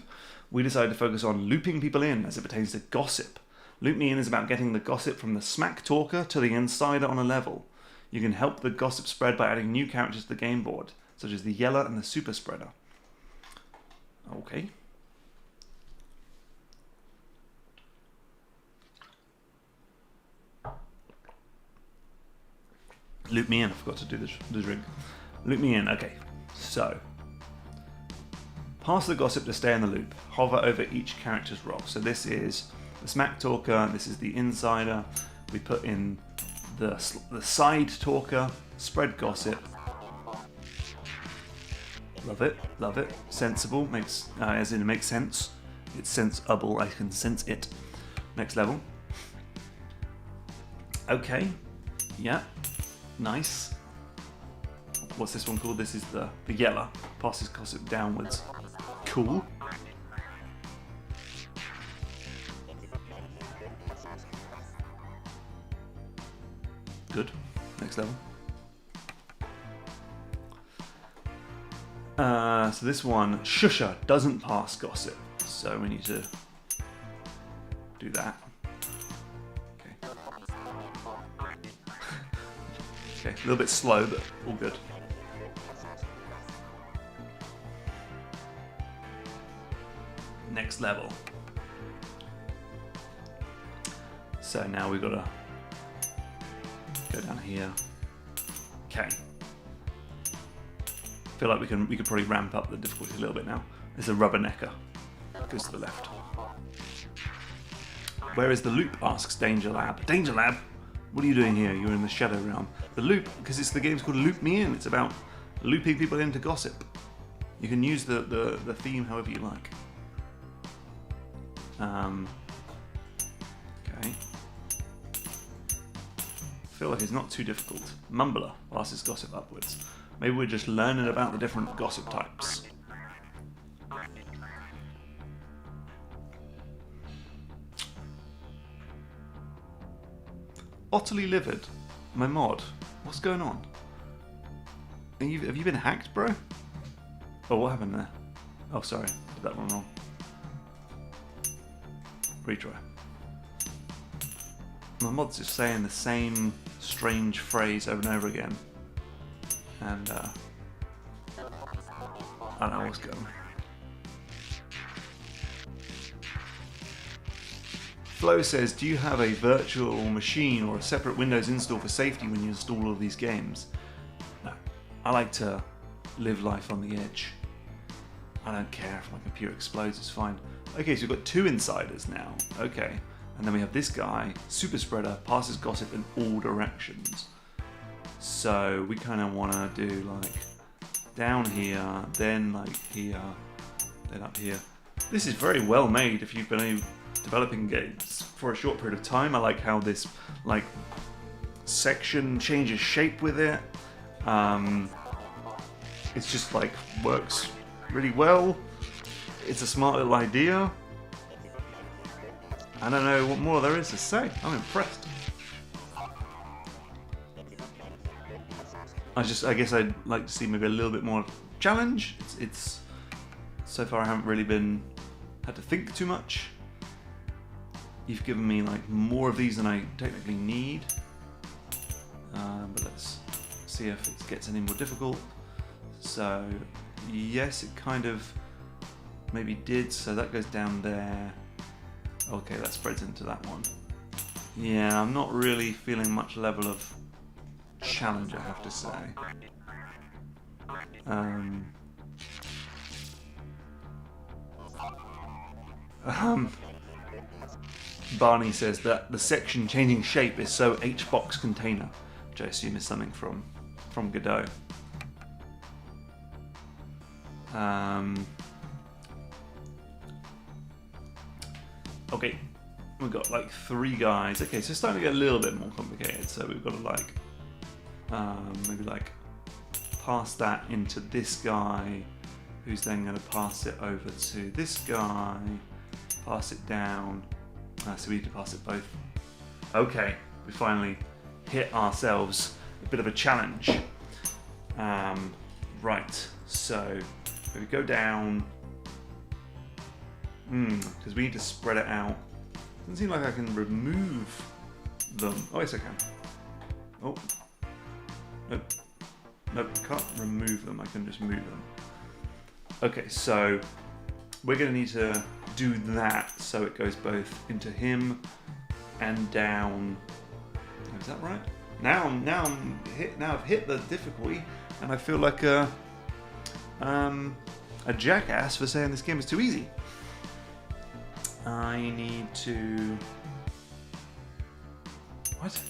we decided to focus on looping people in as it pertains to gossip. Loop Me In is about getting the gossip from the smack talker to the insider on a level. You can help the gossip spread by adding new characters to the game board, such as the Yeller and the Super Spreader. Okay. Loop me in. I forgot to do the drink. Loop me in. Okay. So, pass the gossip to stay in the loop. Hover over each character's role. So this is the smack talker. This is the insider. We put in the side talker. Spread gossip. Love it. Love it. Sensible. Makes as in it makes sense. It's sensible. I can sense it. Next level. Okay. Yeah. Nice. What's this one called? This is the Yeller. Passes gossip downwards. Cool. Good. Next level. So this one, Shusha, doesn't pass gossip. So we need to do that. Okay, a little bit slow, but all good. Next level. So now we've got to go down here. Okay. I feel like we could probably ramp up the difficulty a little bit now. There's a rubbernecker. Goes to the left. Where is the loop? Asks Danger Lab. Danger Lab? What are you doing here? You're in the Shadow Realm. The loop, because the game's called Loop Me In. It's about looping people into gossip. You can use the theme however you like. Okay. I feel like it's not too difficult. Mumbler passes gossip upwards. Maybe we're just learning about the different gossip types. Utterly livid. My mod. What's going on? Have you been hacked, bro? Oh, what happened there? Oh, sorry. Did that one wrong. Retry. My mod's just saying the same strange phrase over and over again. And, I don't know what's going on. Flo says, do you have a virtual machine or a separate Windows install for safety when you install all of these games? No. I like to live life on the edge. I don't care if my computer explodes, it's fine. Okay, so we've got 2 insiders now. Okay. And then we have this guy, Super Spreader, passes gossip in all directions. So we kind of want to do like down here, then like here, then up here. This is very well made if you've been developing games for a short period of time. I like how this like section changes shape with it. It's just like works really well. It's a smart little idea. I don't know what more there is to say. I'm impressed. I guess I'd like to see maybe a little bit more challenge. It's so far I haven't really had to think too much. You've given me like more of these than I technically need. But let's see if it gets any more difficult. So yes, it kind of maybe did. So that goes down there. Okay, that spreads into that one. Yeah, I'm not really feeling much level of challenge, I have to say. Barney says that the section changing shape is so H-box container, which I assume is something from Godot. Okay, we've got like 3 guys. Okay, so it's starting to get a little bit more complicated. So we've got to like maybe like pass that into this guy, who's then going to pass it over to this guy, pass it down. So we need to pass it both. Okay, we finally hit ourselves a bit of a challenge. Right, so if we go down, because we need to spread it out. Doesn't seem like I can remove them. Oh, yes I can. Oh, nope. Nope, can't remove them. I can just move them. Okay, so we're going to need to do that so it goes both into him and down. Oh, is that right? Now I've hit the difficulty, and I feel like a jackass for saying this game is too easy. I need to... What?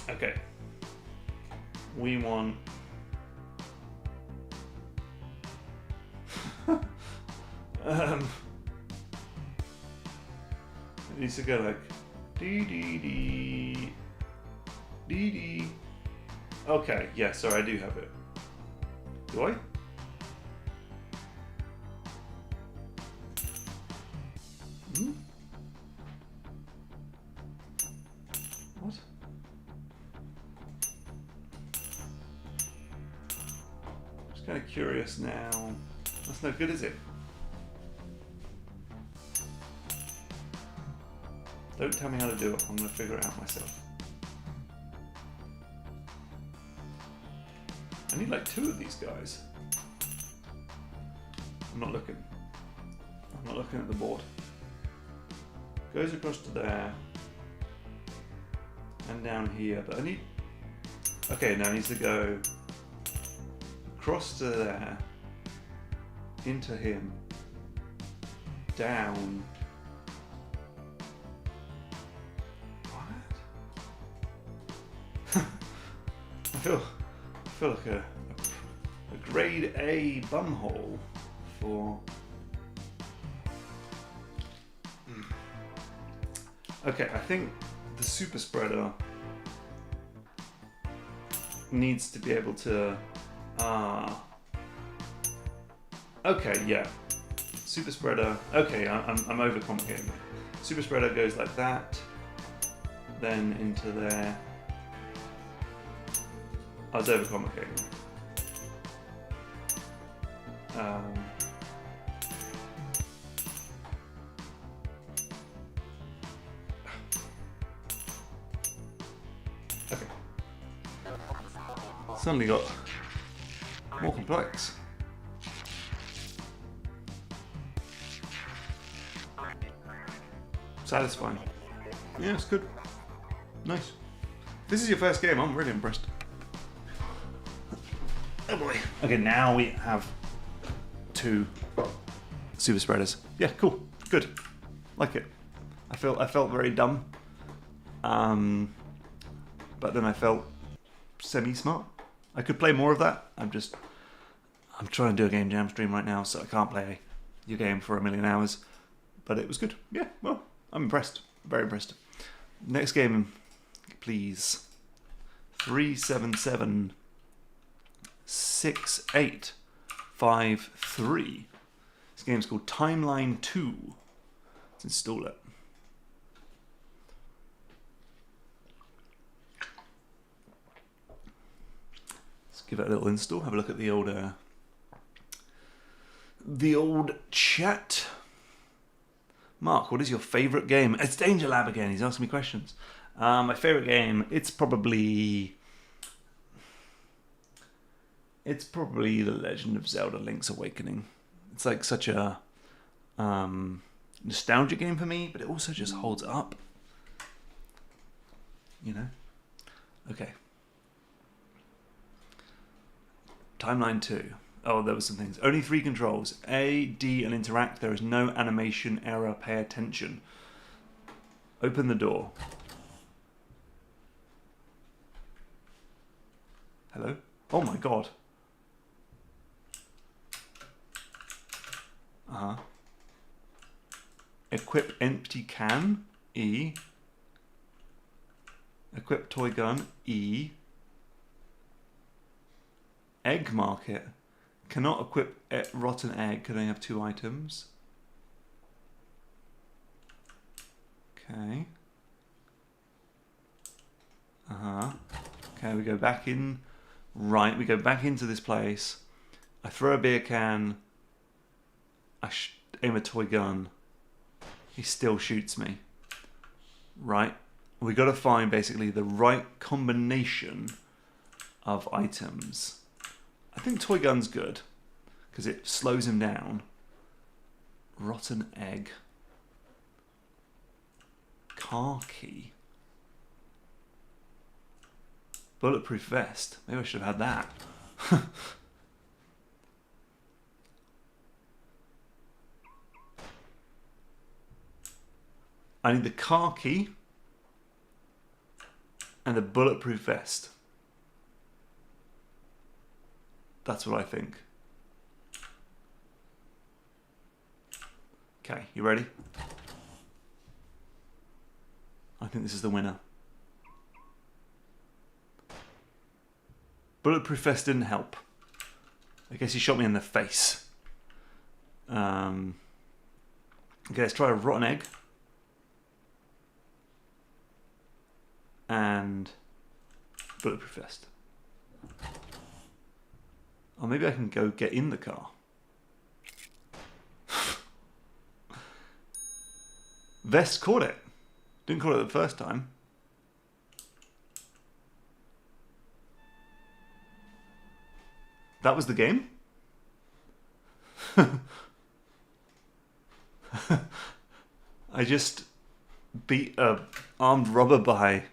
Okay. We want... it needs to go like... D. Okay, yeah, sorry, I do have it. Do I? What? Just kind of curious now. That's no good, is it? Don't tell me how to do it. I'm going to figure it out myself. I need like 2 of these guys. I'm not looking. I'm not looking at the board. Goes across to there. And down here. But I need... Okay, now it needs to go across to there. Into him. Down. What? I feel like a grade A bumhole for... Okay, I think the super spreader needs to be able to... Okay, yeah. Super spreader... Okay, I'm overcomplicating it. Super spreader goes like that, then into there. I was overcomplicating it. Okay. Suddenly got more complex. Satisfying. Yeah, it's good. Nice. If this is your first game, I'm really impressed. Oh boy. Okay, now we have 2 super spreaders. Yeah, cool. Good. Like it. I felt very dumb. But then I felt semi-smart. I could play more of that. I'm trying to do a game jam stream right now, so I can't play your game for a million hours. But it was good. Yeah, well, I'm impressed. Very impressed. Next game, please. 3776853. This game's called Timeline 2. Let's install it. Let's give it a little install. Have a look at the old chat. Mark, what is your favourite game? It's Danger Lab again. He's asking me questions. My favourite game, it's probably The Legend of Zelda: Link's Awakening. It's like such a nostalgia game for me, but it also just holds up. You know? Okay. Timeline 2. Oh, there were some things. Only 3 controls. A, D, and interact. There is no animation error. Pay attention. Open the door. Hello? Oh my god. Equip empty can. E. Equip toy gun. E. Egg market. Cannot equip rotten egg. Can only have 2 items. Okay. Okay, we go back in. Right, we go back into this place. I throw a beer can. I aim a toy gun. He still shoots me. Right. We got to find basically the right combination of items. I think toy gun's good because it slows him down. Rotten egg. Car key. Bulletproof vest. Maybe I should have had that. I need the car key and the bulletproof vest. That's what I think. Okay, you ready? I think this is the winner. Bulletproof vest didn't help. I guess he shot me in the face. Okay, let's try a rotten egg. And bulletproof vest. Or maybe I can go get in the car. Vest caught it. Didn't caught it the first time. That was the game? I just beat a armed robber by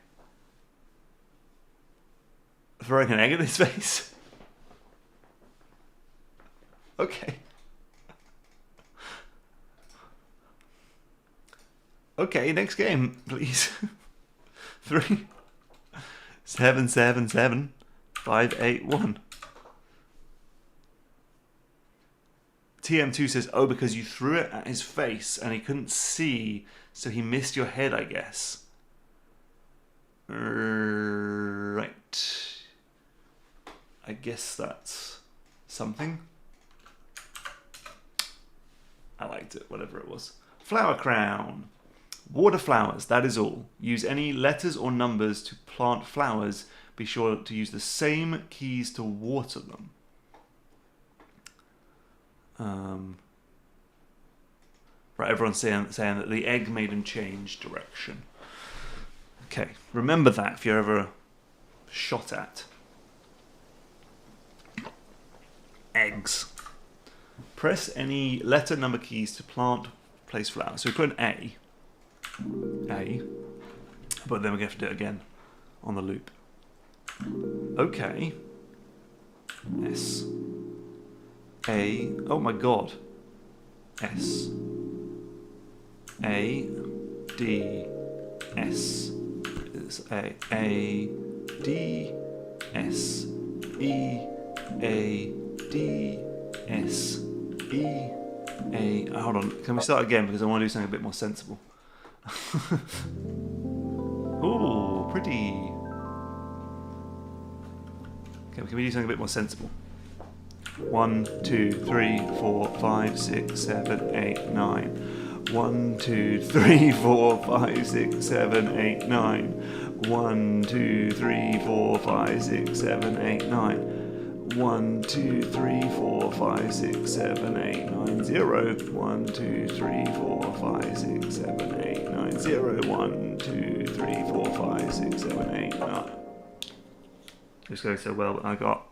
throwing an egg in his face. Okay. Okay, next game, please. 3 7 7 7 5 8 1. TM2 says, oh, because you threw it at his face and he couldn't see, so he missed your head, I guess. Right. I guess that's something. I liked it, whatever it was. Flower crown. Water flowers, that is all. Use any letters or numbers to plant flowers. Be sure to use the same keys to water them. Right, everyone's saying that the egg made him change direction. Okay, remember that if you're ever shot at. Eggs. Press any letter number keys to plant, place flowers. So we put an A. A. But then we're going to have to do it again on the loop. Okay. S. A. Oh my god. S. A. D. S. It's A. D. S. E. A. D. S. E. A. Hold on. Can we start again because I want to do something a bit more sensible. Ooh, pretty. Okay, can we do something a bit more sensible? 1, 2, 3, 4, 5, 6, 7, 8, 9. 1, 2, 3, 4, 5, 6, 7, 8, 9. 1, 2, 3, 4, 5, 6, 7, 8, 9. 1, 2, 3, 4, 5, 6, 7, 8, 9, 0. 1, 2, 3, 4, 5, 6, 7, 8, 9, 0. 1, 2, 3, 4, 5, 6, 7, 8, 9. It's going so well. I got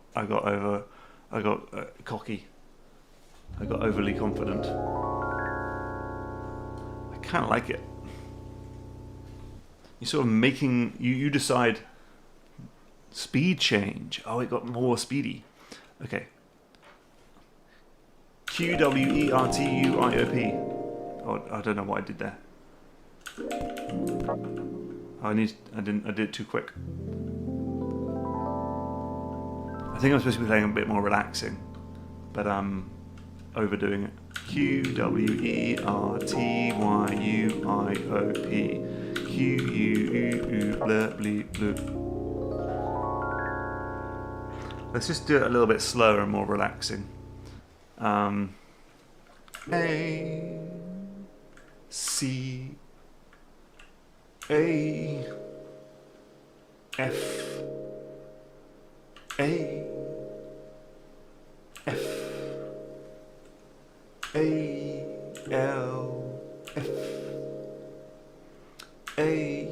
cocky. I got overly confident. I kind of like it. You're sort of making you decide. Speed change. Oh, it got more speedy. Okay. QWERTUIOP. Oh, I don't know what I did there. I did it too quick. I think I'm supposed to be playing a bit more relaxing, but I'm overdoing it. QWERTYUIOP. QUUU. Let's just do it a little bit slower and more relaxing. A C A F A F A L F A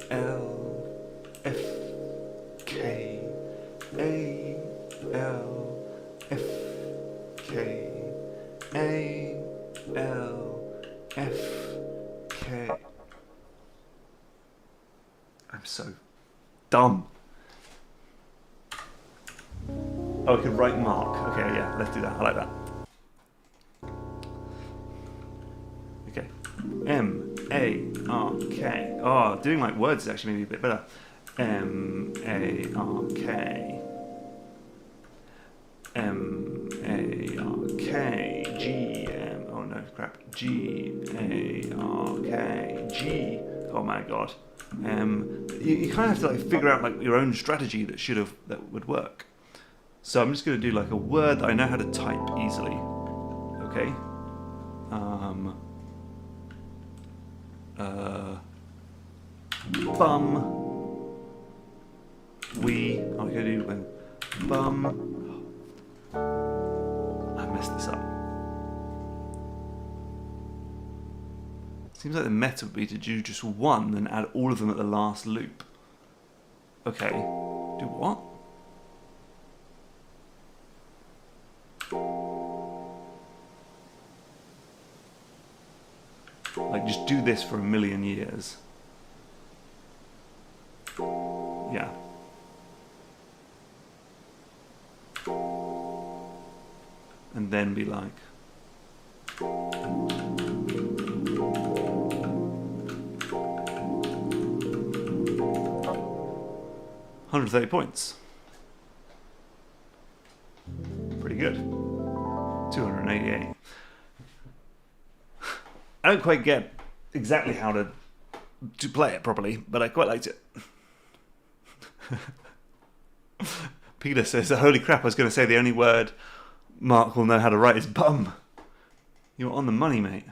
L F K A L F K A L F K. I'm so dumb. Oh, I could write mark. Okay, yeah, let's do that. I like that. Okay. M-A-R-K. Oh, doing like words is actually maybe a bit better. M-A-R-K. M-A-R-K. G-M. Oh no, crap. G-A-R-K. G. Oh my god. You kind of have to like figure out like your own strategy that would work. So I'm just going to do like a word that I know how to type easily. Okay. Bum. We. I'm going to do when bum. I messed this up. Seems like the meta would be to do just one and add all of them at the last loop. Okay. Do what? Like, just do this for 1,000,000 years. Yeah. And then be like... 130 points. Pretty good. 288. I don't quite get exactly how to play it properly, but I quite liked it. Peter says, holy crap, I was going to say the only word Mark will know how to write is bum. You're on the money, mate.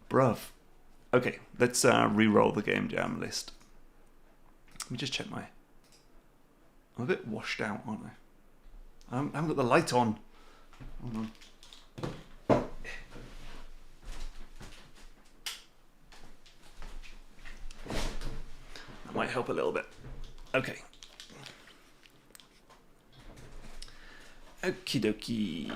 Bruv. Okay, let's re-roll the game jam list. Let me just check my... I'm a bit washed out, aren't I? I haven't got the light on. Hold on. That might help a little bit. Okay. Okie dokie.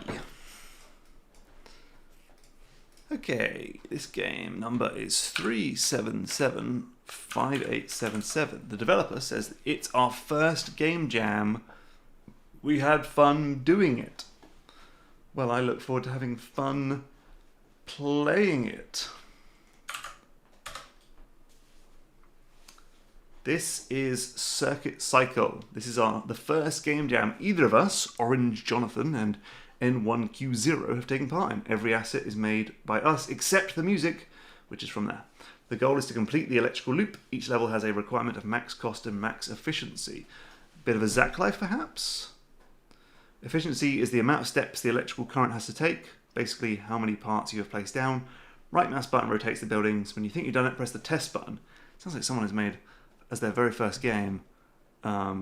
Okay, this game number is 3775877. The developer says it's our first game jam We had fun doing it. Well, I look forward to having fun playing it. This is Circuit Cycle. This is the first game jam either of us, Orange Jonathan and N1Q0, have taken part in. Every asset is made by us except the music, which is from there. The goal is to complete the electrical loop. Each level has a requirement of max cost and max efficiency. Bit of a Zack life, perhaps? Efficiency is the amount of steps the electrical current has to take, basically how many parts you have placed down. Right mouse button rotates the buildings. When you think you've done it, press the test button. Sounds like someone has made, as their very first game, a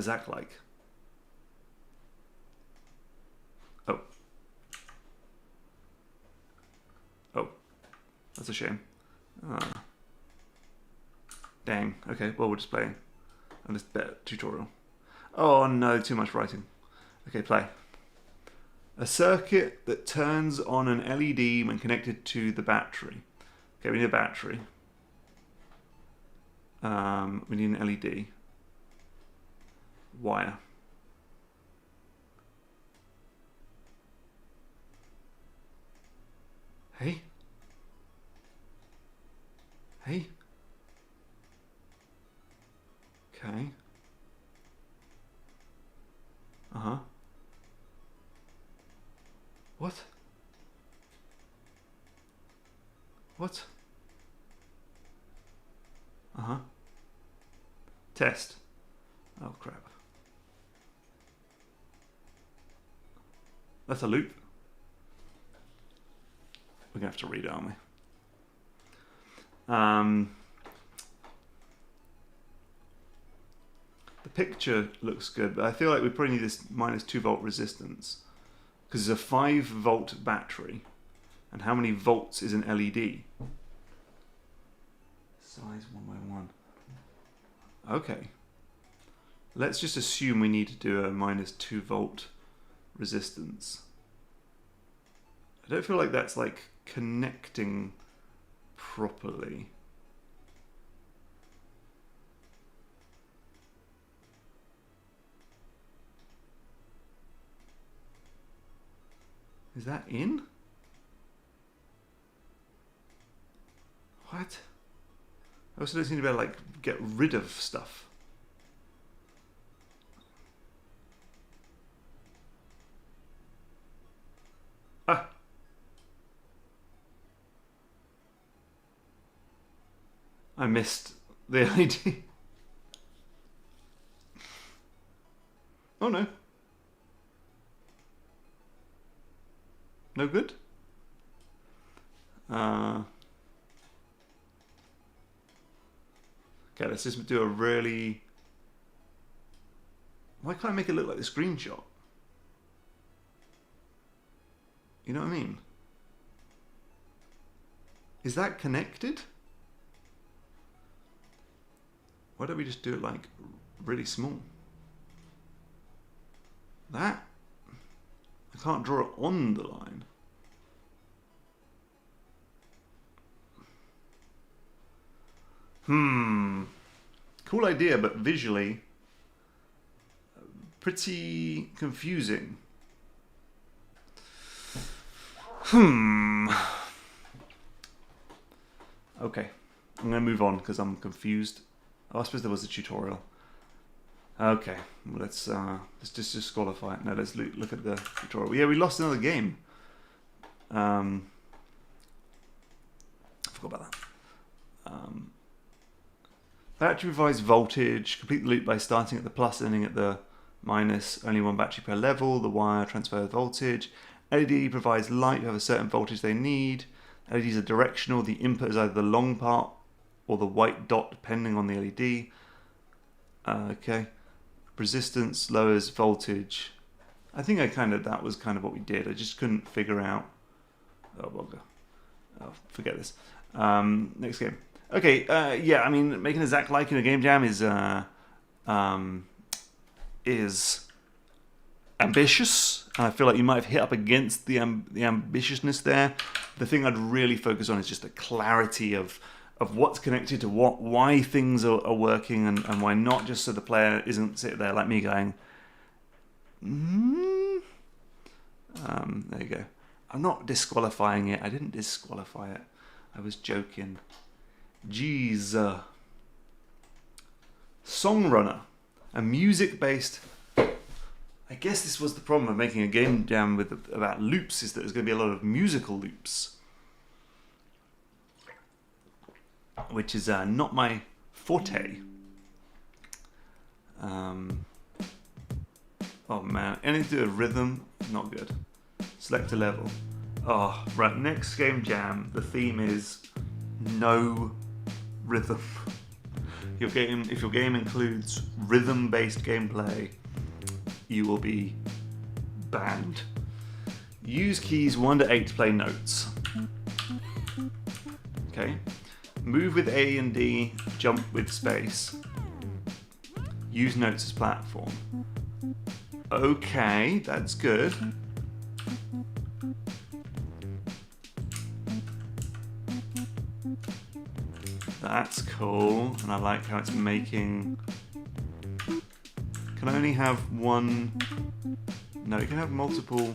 Zack-like. Oh. Oh. That's a shame. Dang. Okay, well, we'll just play on this tutorial. Oh no, too much writing. Okay, play. A circuit that turns on an LED when connected to the battery. Okay, we need a battery. We need an LED. Wire. Hey? Hey? Okay. Uh-huh. What? What? Uh-huh. Test. Oh, crap. That's a loop. We're going to have to read it, aren't we? The picture looks good, but I feel like we probably need this -2 volt resistance. Because it's a 5 volt battery. And how many volts is an LED? Size 1 by 1. Okay. Let's just assume we need to do a -2 volt resistance. I don't feel like that's like connecting properly. Is that in? What? I also don't seem to be able to like get rid of stuff. Ah. I missed the LED. Oh no. No good? Okay, let's just do a really... Why can't I make it look like the screenshot? You know what I mean? Is that connected? Why don't we just do it like really small? That? I can't draw it on the line. Cool idea, but visually pretty confusing. Okay, I'm gonna move on because I'm confused. Oh, I suppose there was a tutorial. Okay, well, let's just disqualify it. No, let's look at the tutorial. Yeah, we lost another game. I forgot about that. Battery provides voltage. Complete the loop by starting at the plus and ending at the minus. Only one battery per level. The wire transfers voltage. LED provides light. You have a certain voltage they need. LEDs are directional. The input is either the long part or the white dot, depending on the LED. Okay. Resistance lowers voltage. I think that was kind of what we did. I just couldn't figure out. Oh, bugger. Oh, forget this. Next game. Okay, yeah, I mean, making a Zack-like in a game jam is ambitious. And I feel like you might have hit up against the ambitiousness there. The thing I'd really focus on is just the clarity of what's connected to what, why things are working and why not, just so the player isn't sitting there like me going, There you go. I'm not disqualifying it. I didn't disqualify it. I was joking. Jeez. SongRunner. A music-based... I guess this was the problem of making a game jam with about loops, is that there's going to be a lot of musical loops. Which is not my forte. Oh man, anything to do with rhythm, not good. Select a level. Oh, right, next game jam, the theme is no rhythm. If your game includes rhythm-based gameplay, you will be banned. Use keys 1 to 8 to play notes. Okay. Move with A and D, jump with space. Use notes as platform. Okay, that's good. That's cool, and I like how it's making... Can I only have one... No, you can have multiple...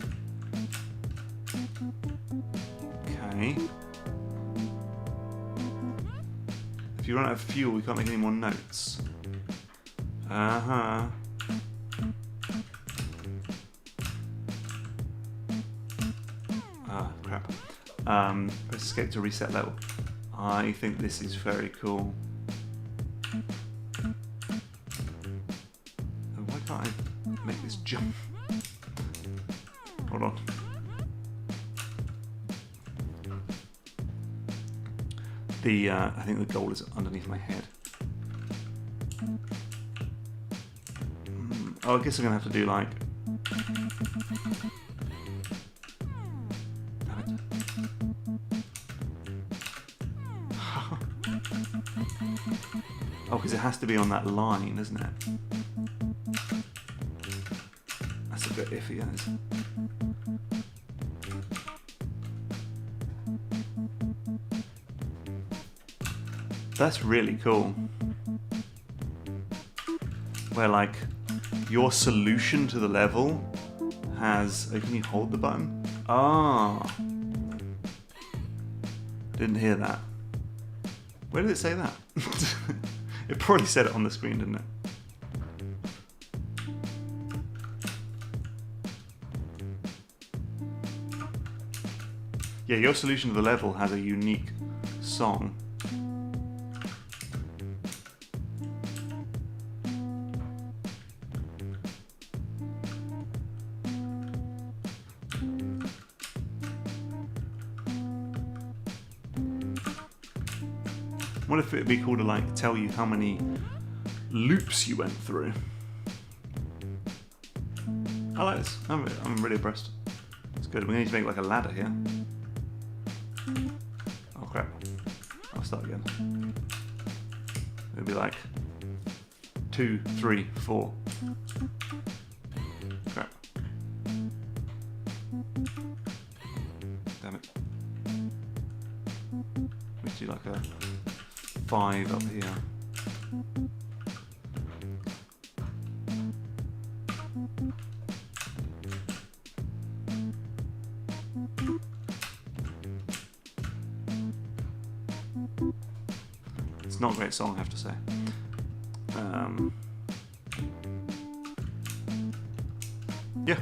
Okay. If you run out of fuel, you can't make any more notes. Uh-huh. Ah, crap. Press escape to reset level. I think this is very cool. Why can't I make this jump? Hold on. I think the goal is underneath my head. Oh, I guess I'm gonna have to do like... Damn it. Oh, because it has to be on that line, isn't it? That's a bit iffy, that is. That's really cool. Where like your solution to the level has... Oh, can you hold the button? Ah. Didn't hear that. Where did it say that? It probably said it on the screen, didn't it? Yeah, your solution to the level has a unique song. What if it'd be cool to like tell you how many loops you went through? I like this. I'm really impressed. It's good. We need to make like a ladder here. Oh crap. I'll start again. It'd be like 2, 3, 4. Crap. Damn it. We do like a 5 up here. It's not a great song, I have to say. Yeah.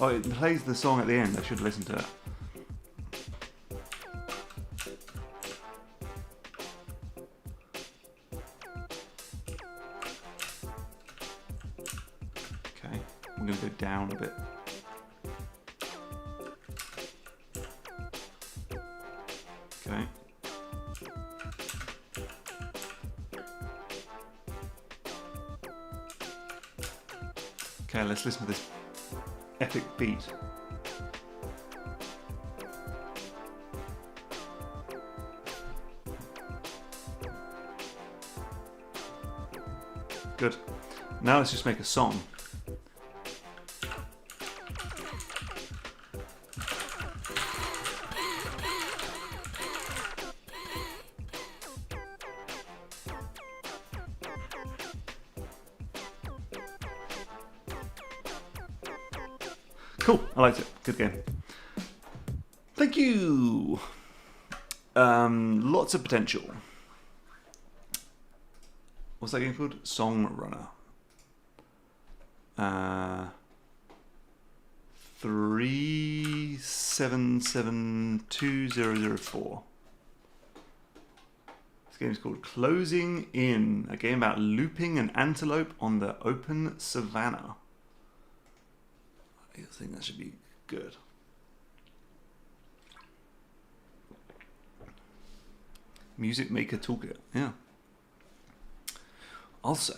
Oh, it plays the song at the end. I should listen to it. Okay, I'm going to go down a bit. Okay. Okay, let's listen to this epic beat. Good. Now let's just make a song. Cool, I liked it. Good game. Thank you. Lots of potential. What's that game called? SongRunner. 3772004. This game is called Closing In, a game about looping an antelope on the open savannah. I think that should be good. Music Maker Toolkit, yeah. I'll say.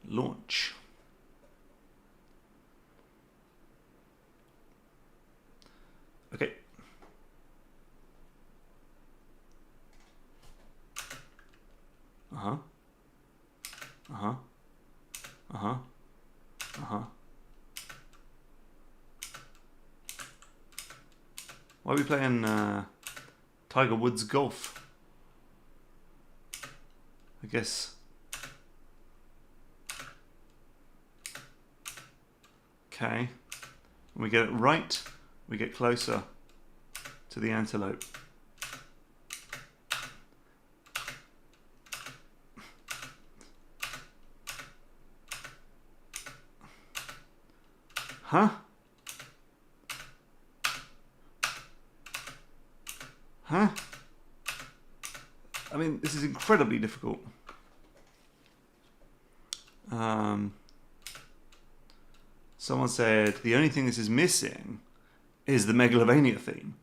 Launch. Okay. Why are we playing Tiger Woods Golf? I guess. Okay. When we get it right, we get closer to the antelope. Huh? Huh? I mean, this is incredibly difficult. Someone said the only thing this is missing is the Megalovania theme.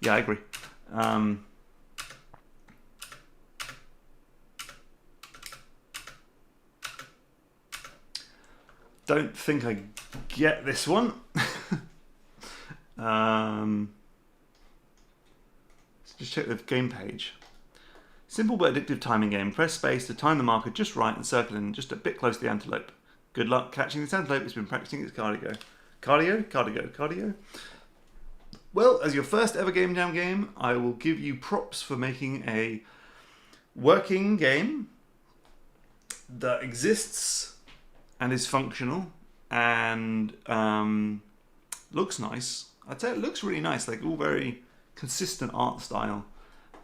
Yeah, I agree. Don't think I get this one. Let's just check the game page. Simple but addictive timing game. Press space to time the marker just right and circle in just a bit close to the antelope. Good luck catching this antelope. It's been practicing its cardio. Cardio? Well, as your first ever Game Jam game, I will give you props for making a working game that exists and is functional and looks nice. I'd say it looks really nice, like all very consistent art style,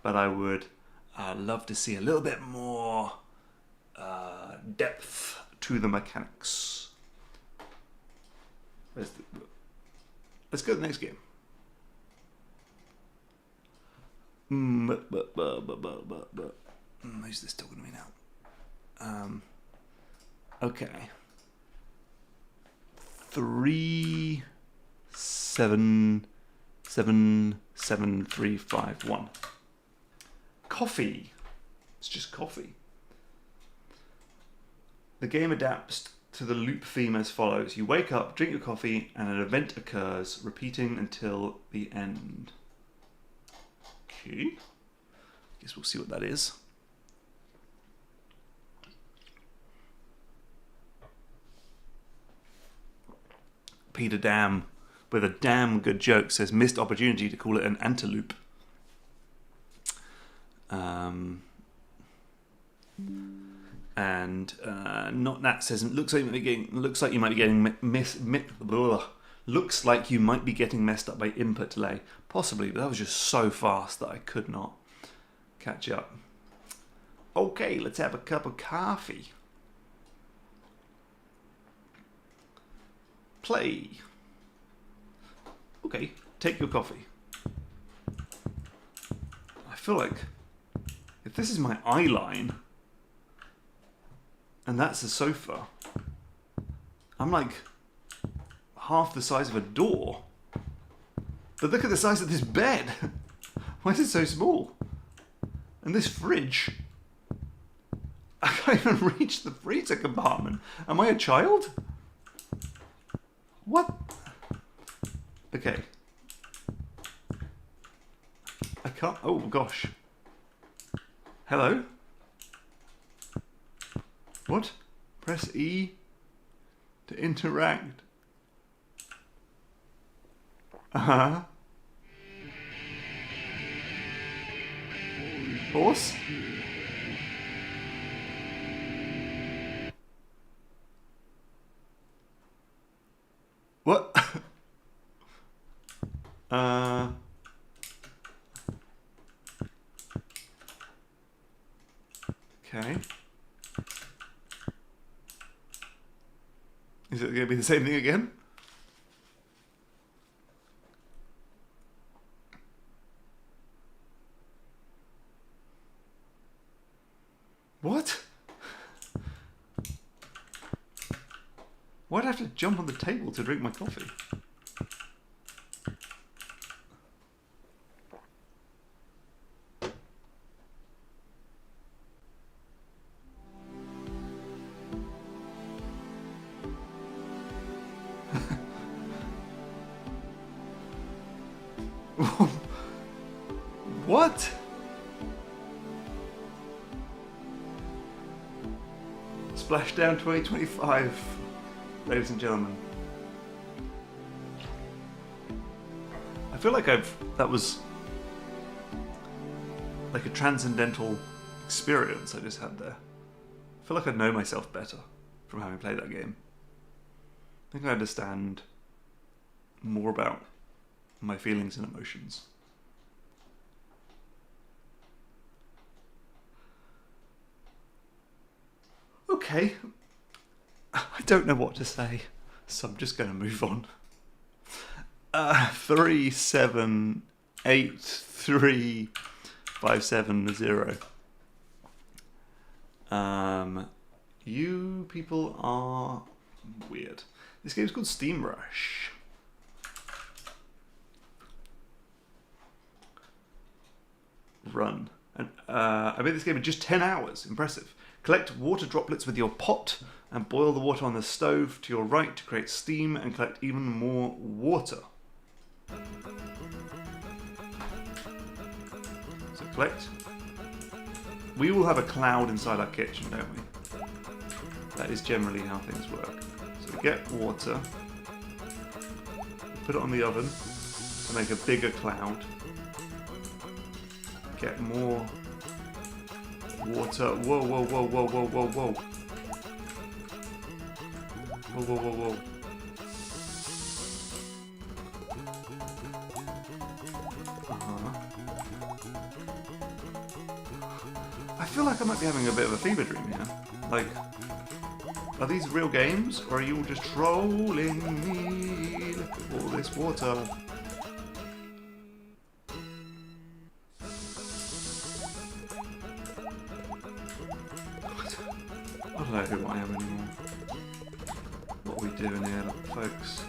but I would love to see a little bit more depth to the mechanics. Let's go to the next game. Who's this talking to me now? Okay. 37777351. Coffee. It's just coffee. The game adapts to the loop theme as follows. You wake up, drink your coffee, and an event occurs, repeating until the end. Okay. Guess we'll see what that is. Peter Dam, with a damn good joke, says missed opportunity to call it an antelope. And not Nat says looks like you might be getting messed up by input delay, possibly, but that was just so fast that I could not catch up. Okay, let's have a cup of coffee. Play. Okay, take your coffee. I feel like if this is my eye line and that's a sofa, I'm like half the size of a door. But look at the size of this bed. Why is it so small? And this fridge. I can't even reach the freezer compartment. Am I a child? What? Okay. I can't. Oh gosh. Hello? What? Press E to interact. Horse? What? Okay. Is it going to be the same thing again? What? Why'd I have to jump on the table to drink my coffee? What? Splashdown 2025, ladies and gentlemen. I feel like that was like a transcendental experience I just had there. I feel like I know myself better from having played that game. I think I understand more about my feelings and emotions. Okay, I don't know what to say, so I'm just going to move on. 3783570. You people are weird. This game's called Steam Rush. Run. And I made this game in just 10 hours. Impressive. Collect water droplets with your pot and boil the water on the stove to your right to create steam and collect even more water. So collect. We all have a cloud inside our kitchen, don't we? That is generally how things work. So we get water, put it on the oven to make a bigger cloud, get more water. Whoa, whoa, whoa, whoa, whoa, whoa, whoa. Whoa, whoa, whoa, whoa. I feel like I might be having a bit of a fever dream here. Like, are these real games, or are you all just trolling me? Look at all this water. I don't know who I am anymore. What are we doing here, folks?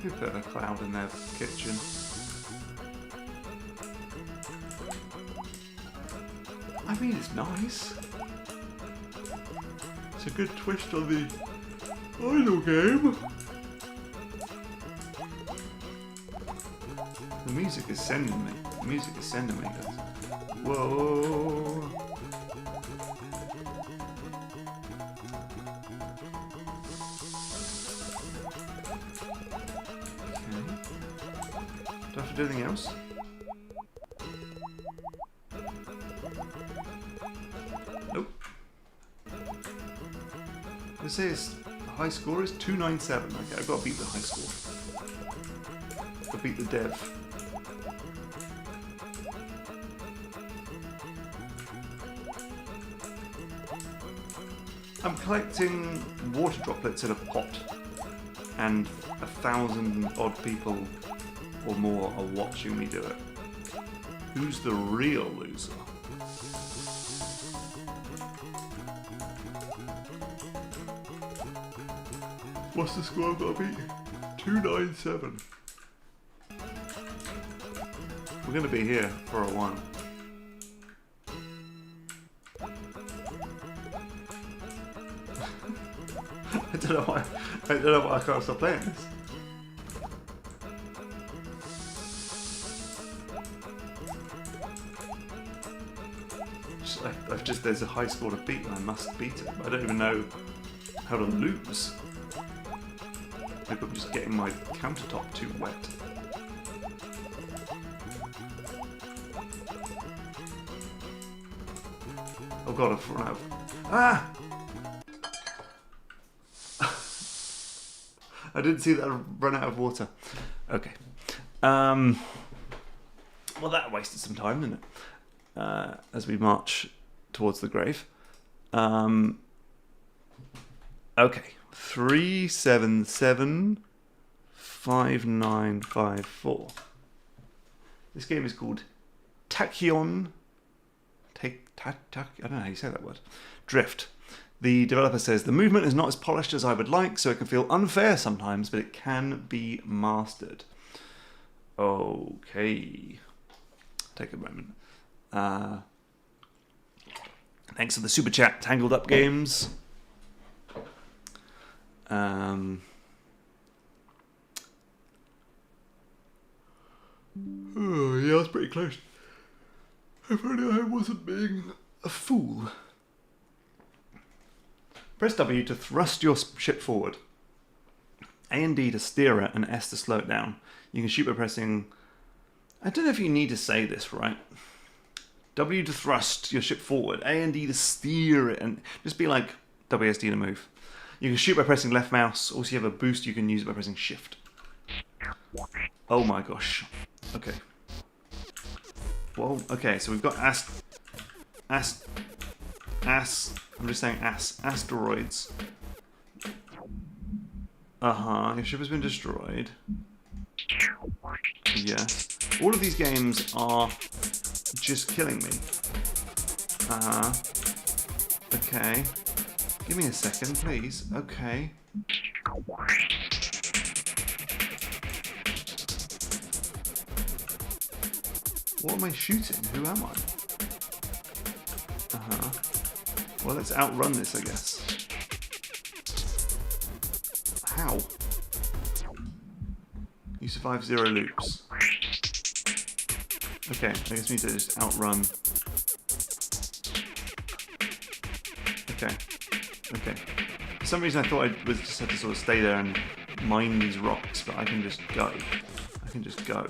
Who put a cloud in their kitchen? I mean, it's nice. It's a good twist on the idle game. The music is sending me. The music is sending me. Whoa. Okay. Do I have to do anything else? Nope. It says the high score is 297. Okay, I've got to beat the high score. Got to beat the dev. I'm collecting water droplets in a pot, and 1,000 odd people or more are watching me do it. Who's the real loser? What's the score I've got to beat? 297. We're going to be here for a while. I don't know why I can't stop playing this. There's a high score to beat and I must beat it. I don't even know how to lose. Maybe I'm just getting my countertop too wet. Oh god, I've run out. Ah! I didn't see that I'd run out of water. Okay. Well, that wasted some time, didn't it? As we march towards the grave. Okay. 3775954. This game is called Tachyon. I don't know how you say that word. Drift. The developer says the movement is not as polished as I would like, so it can feel unfair sometimes, but it can be mastered. Okay. Take a moment. Thanks for the super chat, Tangled Up Games. Yeah, that's pretty close. If only I wasn't being a fool. Press W to thrust your ship forward. A and D to steer it, and S to slow it down. You can shoot by pressing... I don't know if you need to say this right. W to thrust your ship forward. A and D to steer it, and just be like WSD to move. You can shoot by pressing left mouse. Also, you have a boost. You can use it by pressing shift. Oh my gosh. Okay. Well, okay, so we've got I'm just saying asteroids. Your ship has been destroyed. Yes. All of these games are just killing me. Okay. Give me a second, please. Okay. What am I shooting? Who am I? Well, let's outrun this, I guess. How? You survive 0 loops. Okay, I guess we need to just outrun. Okay. Okay. For some reason I thought I was just had to sort of stay there and mine these rocks, but I can just go. I can just go.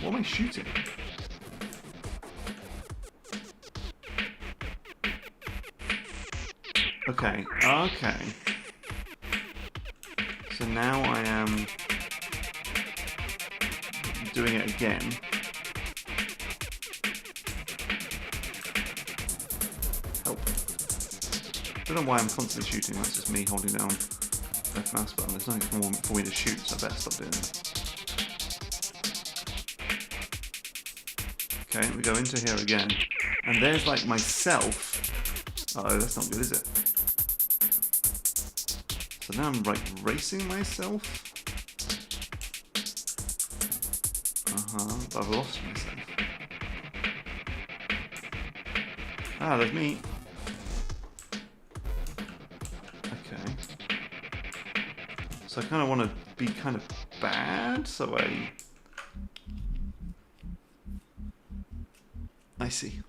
What am I shooting? Okay, okay. So now I am doing it again. Help. Don't know why I'm constantly shooting, that's just me holding down left mouse button. There's nothing more for me to shoot, so I better stop doing it. Okay, we go into here again. And there's like myself. Uh-oh, that's not good, is it? So now I'm like racing myself. But I've lost myself. Ah, there's me. Okay. So I kind of want to be kind of bad, so I see.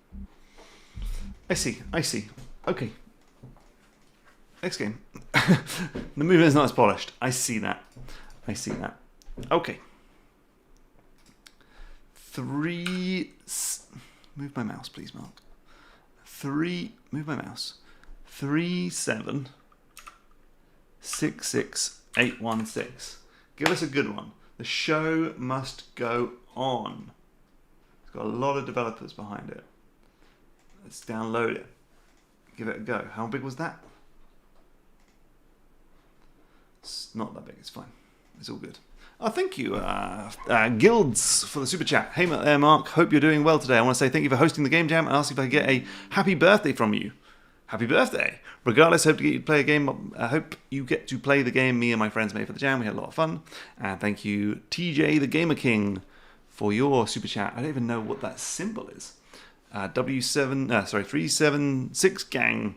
I see. Okay. Next game. The movement is not as polished. I see that. Okay. Move my mouse, please, Mark. Move my mouse. 3766816. Give us a good one. The show must go on. It's got a lot of developers behind it. Let's download it. Give it a go. How big was that? It's not that big. It's fine. It's all good. Oh, thank you, Guilds, for the super chat. Hey there, Mark. Hope you're doing well today. I want to say thank you for hosting the game jam and ask if I can get a happy birthday from you. Happy birthday. Regardless, hope to get you to play a game. I hope you get to play the game me and my friends made for the jam. We had a lot of fun. And thank you, TJ the Gamer King, for your super chat. I don't even know what that symbol is. 376 gang.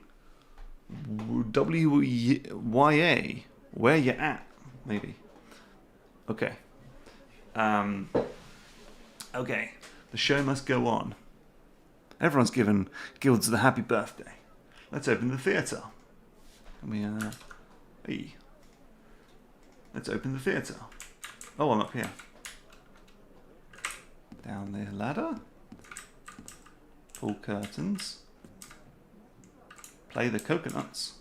WYA. Where you at? Maybe. Okay. Okay. The show must go on. Everyone's given Guilds the happy birthday. Let's open the theatre. Hey. Let's open the theatre. Oh, I'm up here. Down the ladder. Pull curtains. Play the coconuts.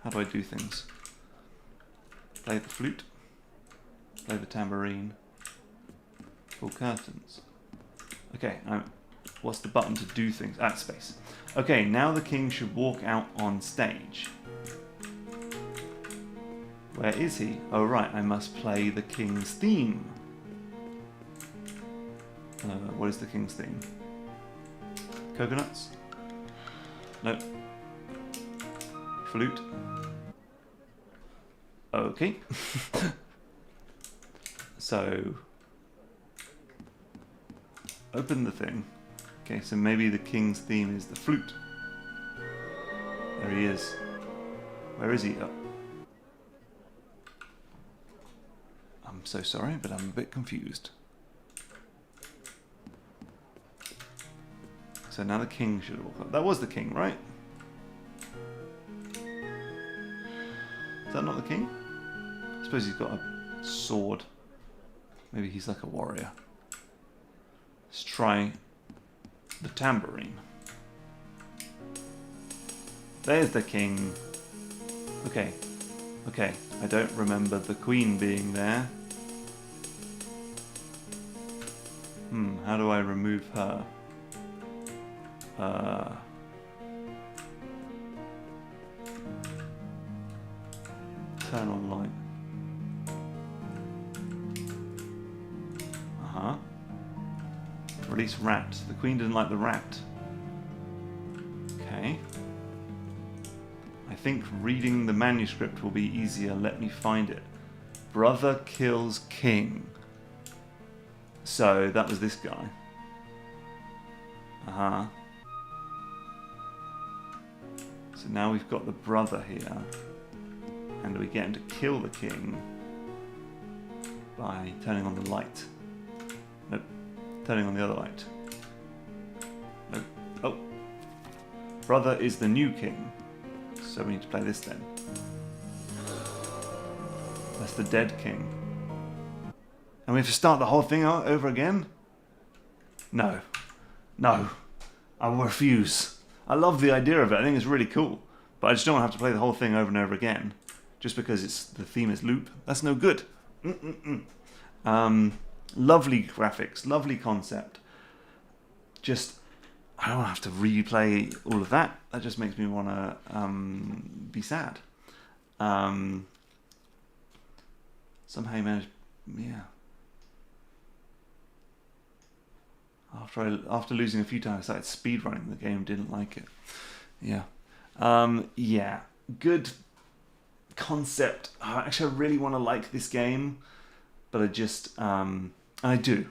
How do I do things? Play the flute. Play the tambourine. Pull curtains. Okay, what's the button to do things? Space. Okay, now the king should walk out on stage. Where is he? Oh right, I must play the king's theme. What is the king's theme? Coconuts? No. Flute? Okay. So, open the thing. Okay, so maybe the king's theme is the flute. There he is. Where is he? Oh. I'm so sorry, but I'm a bit confused. So now the king should walk up. That was the king, right? Is that not the king? I suppose he's got a sword. Maybe he's like a warrior. Let's try the tambourine. There's the king. Okay. Okay. I don't remember the queen being there. How do I remove her? Turn on light. Release rat. The queen didn't like the rat. Okay. I think reading the manuscript will be easier. Let me find it. Brother kills king. So that was this guy. So now we've got the brother here. And we get him to kill the king by turning on the light. Nope. Turning on the other light. Nope. Oh. Brother is the new king. So we need to play this then. That's the dead king. And we have to start the whole thing over again? No. No. I will refuse. I love the idea of it. I think it's really cool. But I just don't want to have to play the whole thing over and over again. Just because the theme is loop. That's no good. Lovely graphics. Lovely concept. Just, I don't have to replay all of that. That just makes me want to be sad. Somehow he managed, yeah. After losing a few times, I started speedrunning the game. Didn't like it. Yeah. Yeah. Good concept. Actually, I really want to like this game, but I just, and I do.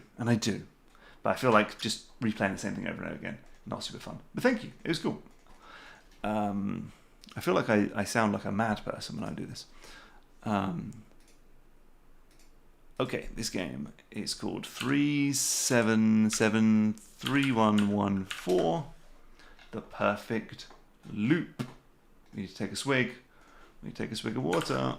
But I feel like just replaying the same thing over and over again, not super fun. But thank you. It was cool. I feel like I sound like a mad person when I do this. Okay, this game is called 3773114, The Perfect Loop. We need to take a swig. We need to take a swig of water.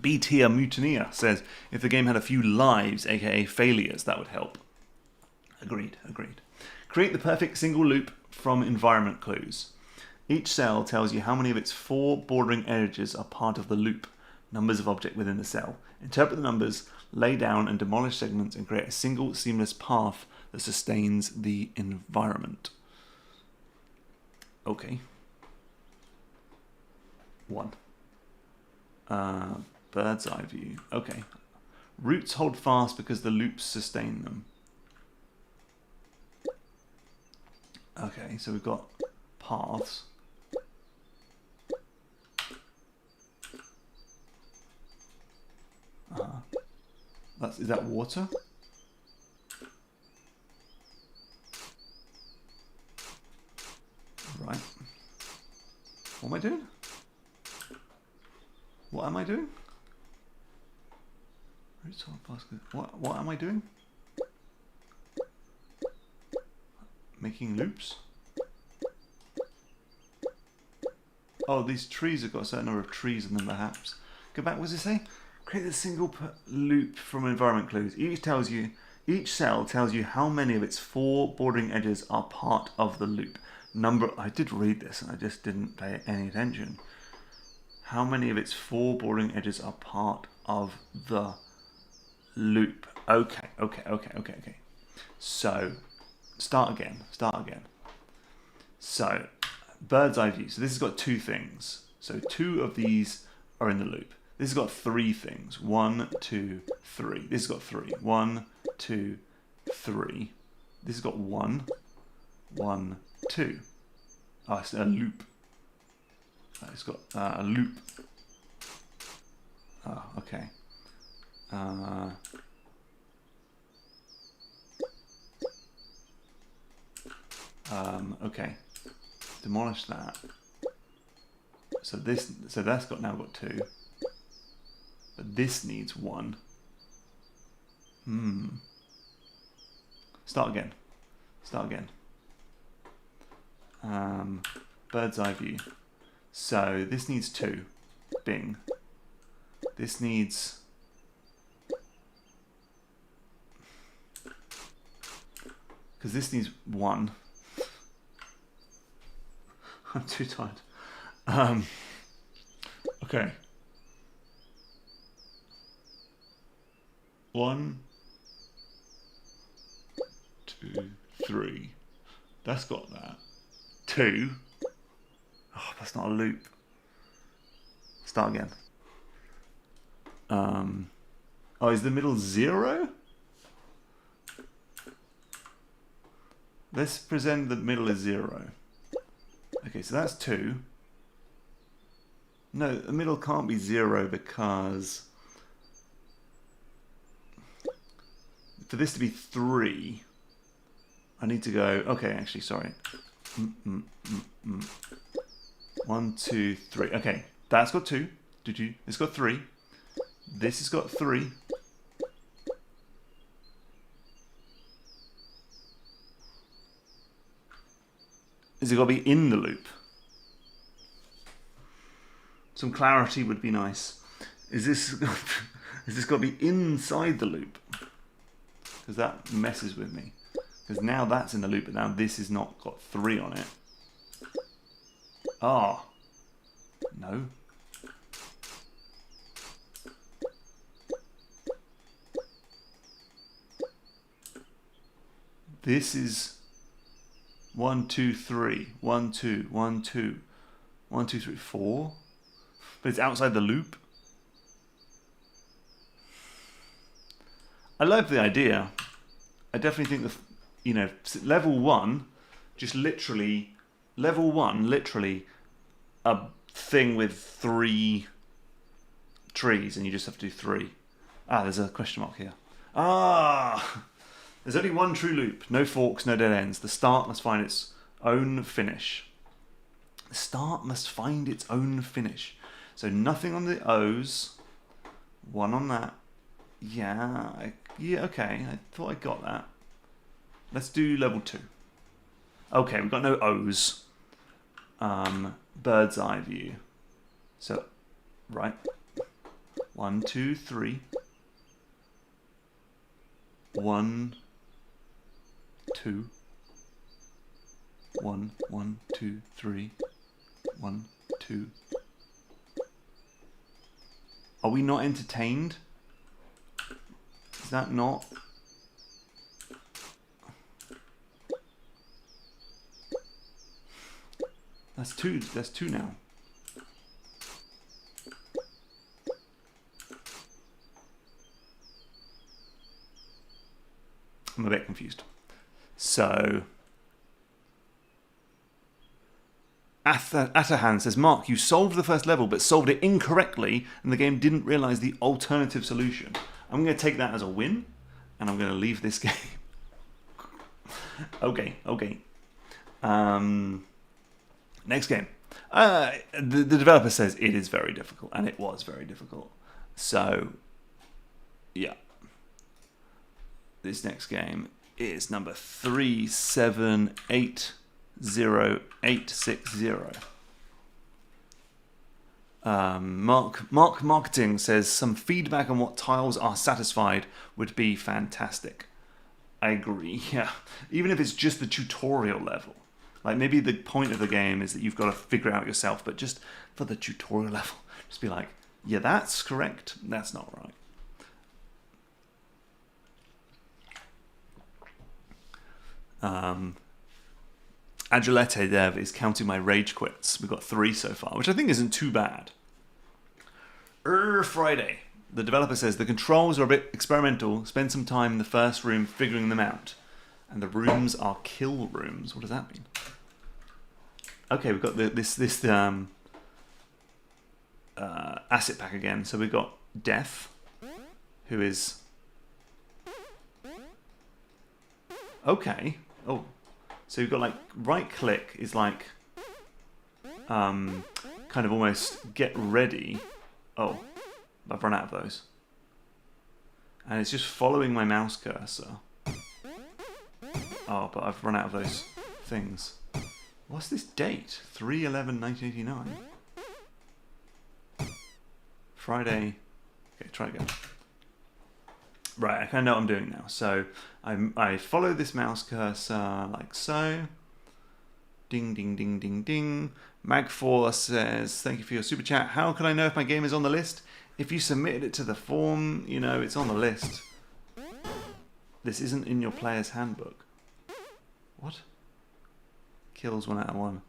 B-Tier Mutineer says, if the game had a few lives, aka failures, that would help. Agreed. Create the perfect single loop from environment clues. Each cell tells you how many of its 4 bordering edges are part of the loop, numbers of object within the cell. Interpret the numbers, lay down and demolish segments, and create a single seamless path that sustains the environment. Okay. 1. Bird's eye view. Okay. Roots hold fast because the loops sustain them. Okay, so we've got paths. Is that water? Right. What am I doing? What am I doing? What am I doing? Making loops? Oh, these trees have got a certain number of trees in them, perhaps. Go back, what does it say? Create a single loop from environment clues. Each cell tells you how many of its 4 bordering edges are part of the loop. I did read this and I just didn't pay any attention. How many of its 4 bordering edges are part of the loop? Okay. So, start again. So, bird's eye view. So this has got 2 things. So 2 of these are in the loop. This has got 3 things. 1, 2, 3. This has got 3. 1, 2, 3. This has got 1, 1, 2. Oh, it's a loop. It's got a loop. Oh, okay. Okay. Demolish that. So that's now got 2. But this needs 1. Start again. Bird's eye view. So this needs 2. Bing. This needs... Because this needs 1. I'm too tired. Okay. 1, 2, 3. That's got that. 2. Oh, that's not a loop. Start again. Oh, is the middle 0? Let's pretend the middle is 0. Okay, so that's 2. No, the middle can't be 0 because for this to be 3, I need to go, okay, actually, sorry. 1, 2, 3. Okay, that's got 2. It's got 3. This has got 3. Is it got to be in the loop? Some clarity would be nice. Is this got to be inside the loop? Because that messes with me. Because now that's in the loop, but now this has not got 3 on it. Ah. No. This is 1, 2, 3. 1, 2, 1, 2. 1, 2, 3, 4. But it's outside the loop. I love the idea. I definitely think level 1, literally a thing with 3 trees, and you just have to do 3. Ah, there's a question mark here. Ah, there's only 1 true loop. No forks, no dead ends. The start must find its own finish. The start must find its own finish. So nothing on the O's. 1 on that. Yeah, okay. I thought I got that. Let's do level 2. Okay, we've got no O's. Bird's eye view. So, right. 1, 2, 3. 1, 2. 1, 1, 2, 3. 1, 2. Are we not entertained? Is that not? That's 2. That's 2 now. I'm a bit confused. So, Atahan says, Mark, you solved the first level, but solved it incorrectly, and the game didn't realise the alternative solution. I'm going to take that as a win, and I'm going to leave this game. Okay. Next game. The developer says it is very difficult, and it was very difficult. So, yeah. This next game is number 3780. Mark Marketing says some feedback on what tiles are satisfied would be fantastic. I agree. Yeah, even if it's just the tutorial level. Like maybe the point of the game is that you've got to figure it out yourself, but just for the tutorial level, just be like, yeah, that's correct. That's not right. Agilete Dev is counting my rage quits. We've got 3 so far, which I think isn't too bad. Err Friday. The developer says the controls are a bit experimental. Spend some time in the first room figuring them out. And the rooms are kill rooms. What does that mean? Okay, we've got this asset pack again. So we've got Death, who is... Okay. Oh. So you've got like right click is like kind of almost get ready. Oh, I've run out of those. And it's just following my mouse cursor. Oh, but I've run out of those things. What's this date? 3/11/1989. Friday. Okay, try again. Right, I kind of know what I'm doing now. So I follow this mouse cursor like so. Ding, ding, ding, ding, ding. Mag4 says, thank you for your super chat. How can I know if my game is on the list? If you submitted it to the form, you know, it's on the list. This isn't in your player's handbook. What? Kills 1 out of 1.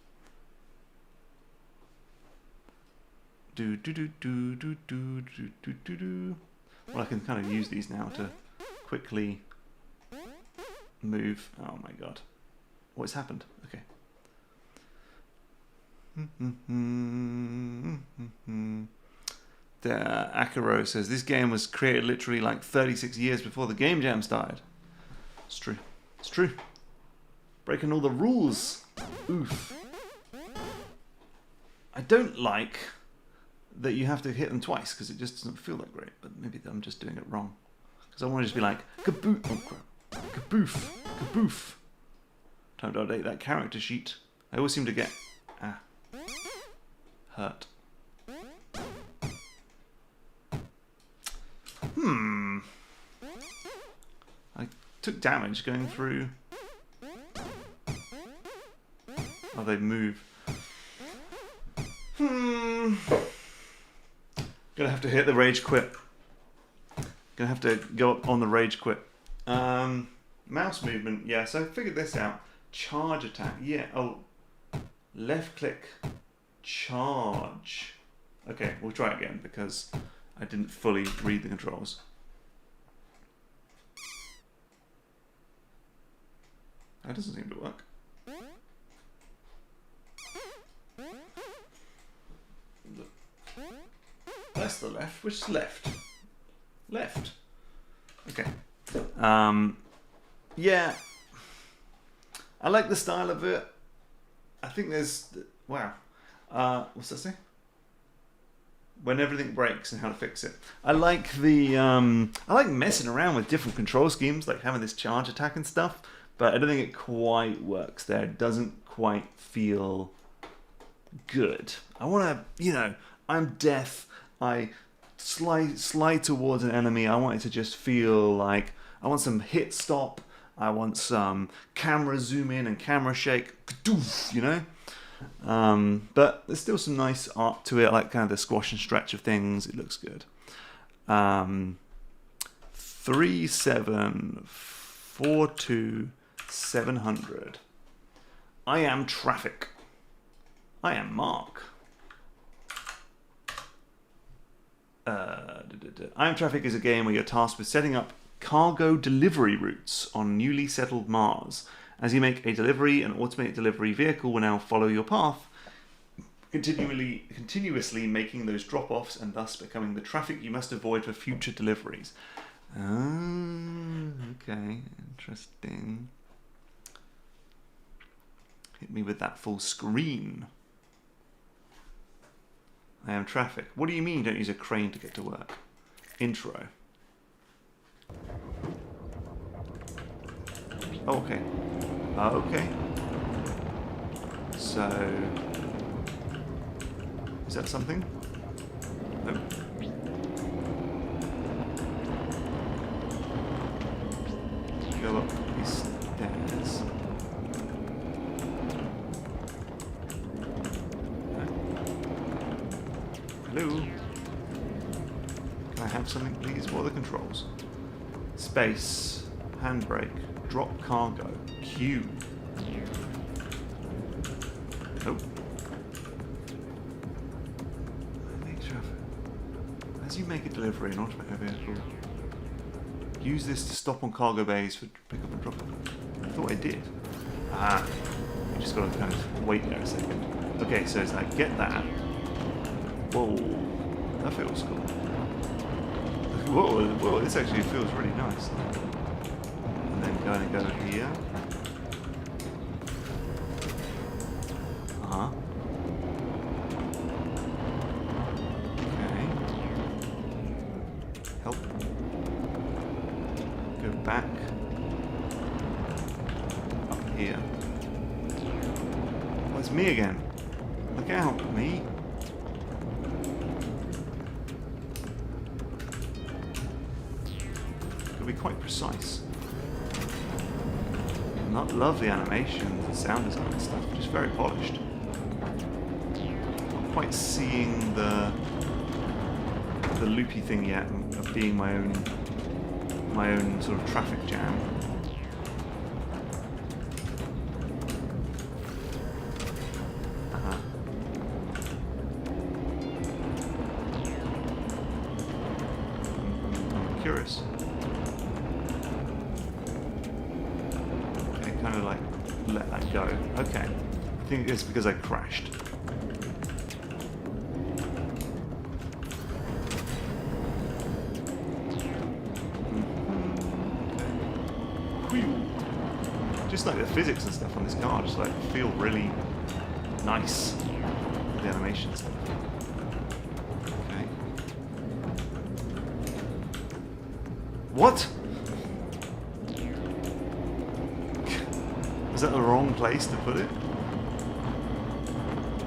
Do do do do do do do do do do. Well, I can kind of use these now to quickly move. Oh my god. What's happened? Okay. Akaro says, this game was created literally like 36 years before the game jam started. It's true. It's true. Breaking all the rules. Oof. I don't like that you have to hit them twice because it just doesn't feel that great, but maybe I'm just doing it wrong. Because I want to just be like, kaboof, oh crap, kaboof, kaboof. Time to update that character sheet. I always seem to get, hurt. I took damage going through. Oh, they move. Gonna have to hit the rage quit. Gonna have to go up on the rage quit. Mouse movement, yeah, so I figured this out. Charge attack, yeah, oh. Left click, charge. Okay, we'll try it again because I didn't fully read the controls. That doesn't seem to work. That's the left. Which is left? Left. Okay. Yeah. I like the style of it. I think there's... Wow. What's that say? When everything breaks and how to fix it. I like the... I like messing around with different control schemes, like having this charge attack and stuff, but I don't think it quite works there. It doesn't quite feel good. I want to, you know, I'm death. I slide towards an enemy. I want it to just feel like I want some hit stop. I want some camera zoom in and camera shake. You know? But there's still some nice art to it. I like kind of the squash and stretch of things. It looks good. 3742700. I am traffic. I am Mark. I Am Traffic is a game where you're tasked with setting up cargo delivery routes on newly settled Mars. As you make a delivery, an automated delivery vehicle will now follow your path, continuously making those drop-offs and thus becoming the traffic you must avoid for future deliveries. Okay, interesting. Hit me with that full screen. I am traffic. What do you mean you don't use a crane to get to work? Intro. Oh, okay. Okay. So... Is that something? go up these stairs. Hello? Can I have something, please? What are the controls? Space, handbrake, drop cargo, Q. Nope. As you make a delivery and automate a vehicle, use this to stop on cargo bays for pickup and drop. I thought I did. Ah, you just got to kind of wait there a second. Okay, so it's like, get that. Whoa, that feels cool. Whoa, this actually feels really nice. And then kind of go here. Uh-huh. Okay. Help. Go back. Up here. Oh, it's me again. Look out, me. Be quite precise. Not love the animation, the sound design and stuff, just very polished. Not quite seeing the loopy thing yet of being my own sort of traffic jam. I'm curious. Kind of like let that go. Okay. I think it's because I crashed. Just like the physics and stuff on this car just like feel really nice with the animation stuff. Okay. What? Is that the wrong place to put it?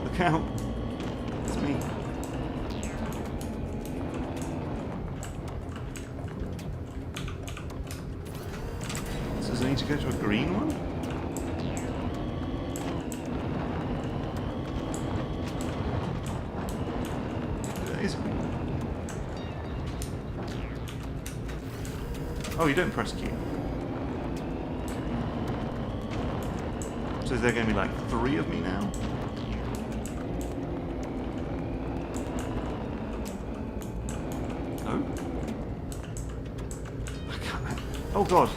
Look out. It's me. So does I need to go to a green one? That is green. Oh, you don't press Q. So is there going to be like 3 of me now? Oh? I can't. Oh god.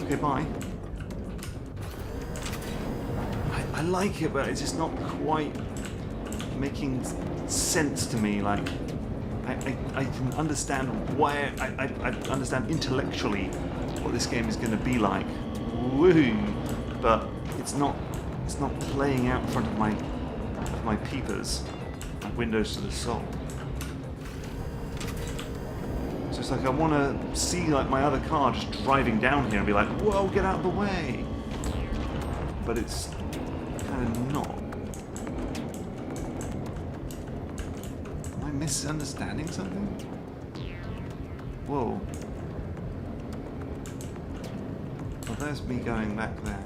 Okay, bye. I like it, but it's just not quite making sense to me. Like, I can understand why. I understand intellectually what this game is going to be like, woohoo! But it's not playing out in front of my peepers, like windows to the soul. So it's like I want to see like my other car just driving down here and be like, whoa, get out of the way! But it's kind of not. Am I misunderstanding something? Whoa. Well, there's me going back there.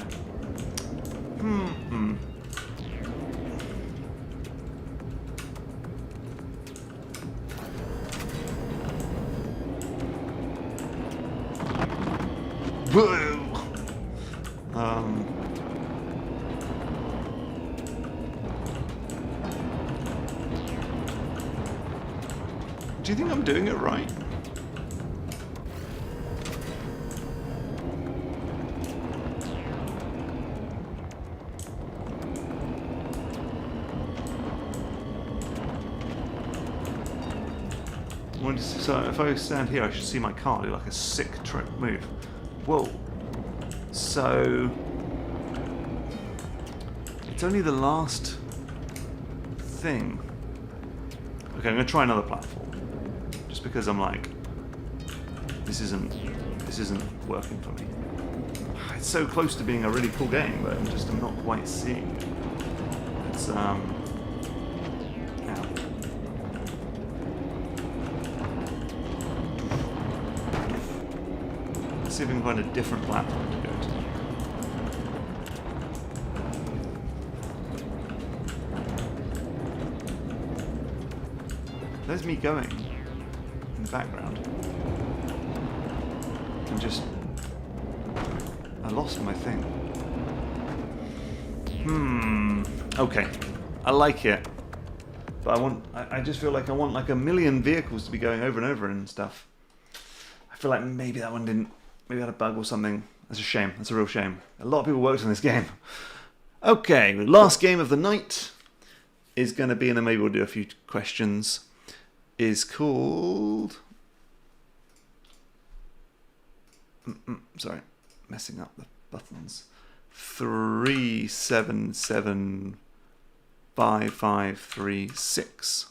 Whoa! Do you think I'm doing it right? So if I stand here, I should see my car do like a sick trick move. Whoa. So it's only the last thing. Okay, I'm gonna try another platform. Just because I'm like, this isn't working for me. It's so close to being a really cool game, but I'm not quite seeing it. It's see if we can find a different platform to go to. There's me going in the background. And just... I lost my thing. Okay. I like it. But I just feel like I want like a million vehicles to be going over and over and stuff. I feel like maybe that one didn't... Maybe I had a bug or something. That's a shame. That's a real shame. A lot of people worked on this game. Okay, the last game of the night is going to be, and then maybe we'll do a few questions, is called... sorry, messing up the buttons. 3775536.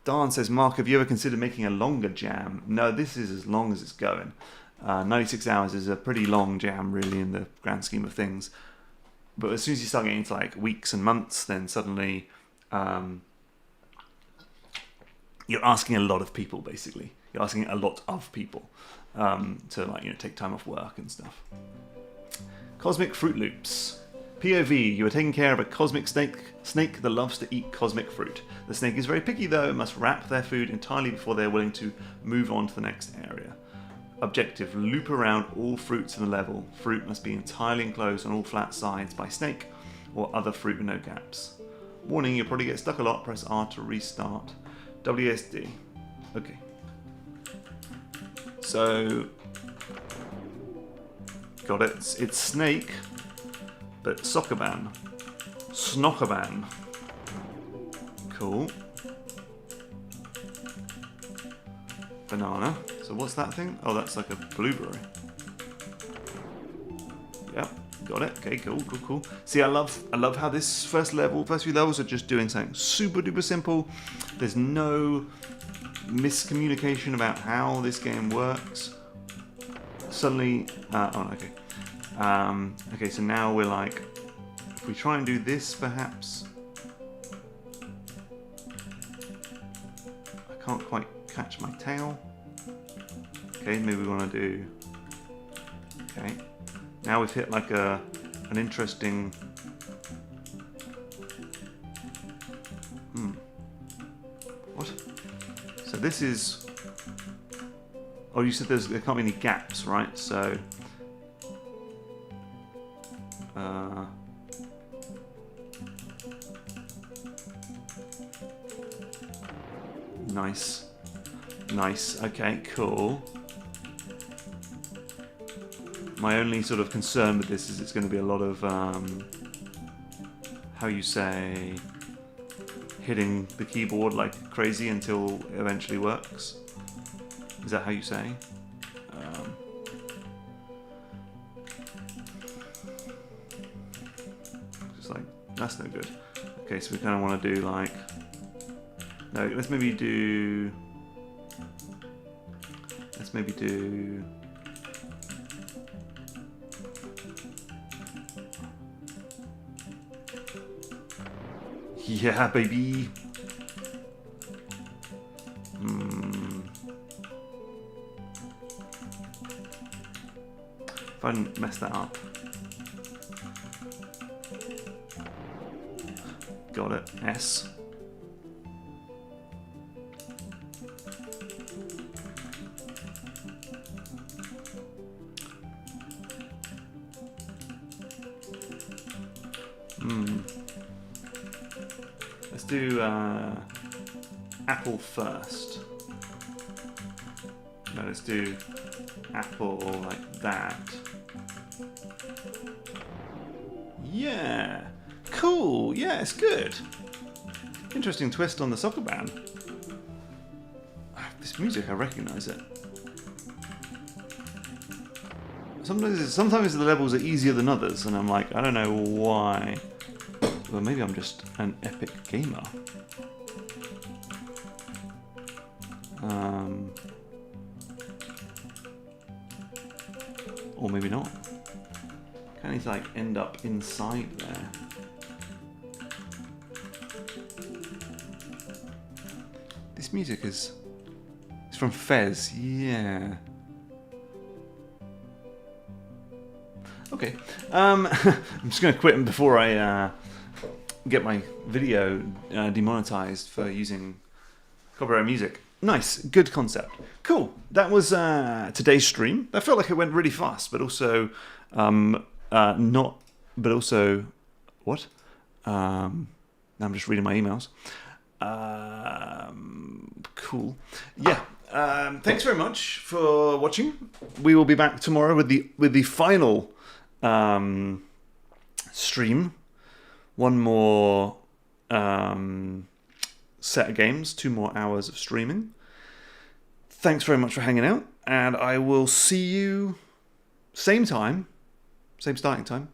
Dan says, Mark, have you ever considered making a longer jam? No, this is as long as it's going. 96 hours is a pretty long jam, really, in the grand scheme of things. But as soon as you start getting into like weeks and months, then suddenly you're asking a lot of people, basically. You're asking a lot of people to like, you know, take time off work and stuff. Cosmic Fruit Loops. POV, you are taking care of a cosmic snake that loves to eat cosmic fruit. The snake is very picky though, and must wrap their food entirely before they are willing to move on to the next area. Objective, loop around all fruits in the level. Fruit must be entirely enclosed on all flat sides by snake or other fruit with no gaps. Warning, you'll probably get stuck a lot, press R to restart. WSD. Okay. So, got it. It's snake, but Sokoban. Snokoban. Cool. Banana. So what's that thing? Oh, that's like a blueberry. Yep, got it. Okay, cool. See, I love how this first few levels are just doing something super duper simple. There's no miscommunication about how this game works. Suddenly, okay. Okay, so now we're like, if we try and do this, perhaps. I can't quite catch my tail. Okay, maybe we want to do. Okay, now we've hit like an interesting. What? So this is. Oh, you said there can't be any gaps, right? So. Nice. Okay, cool. My only sort of concern with this is it's going to be a lot of, how you say, hitting the keyboard like crazy until it eventually works. Is that how you say? Just like, that's no good. Okay, so we kind of want to do like, no, let's maybe do, yeah, baby. If I didn't mess that up. Got it. S. Let's do apple first. No, let's do apple like that. Yeah, cool. Yeah, it's good. Interesting twist on the soccer band. This music, I recognise it. Sometimes the levels are easier than others, and I'm like, I don't know why. Well, maybe I'm just an epic gamer. Or maybe not. Kind of need to like end up inside there. This music is It's from Fez. Yeah. Okay. I'm just going to quit before I get my video demonetized for using copyright music. Nice. Good concept. Cool. That was today's stream. I felt like it went really fast, but also not... But also... What? Now I'm just reading my emails. Cool. Yeah. Thanks very much for watching. We will be back tomorrow with the final stream. One more set of games. 2 more hours of streaming. Thanks very much for hanging out, and I will see you same time, same starting time,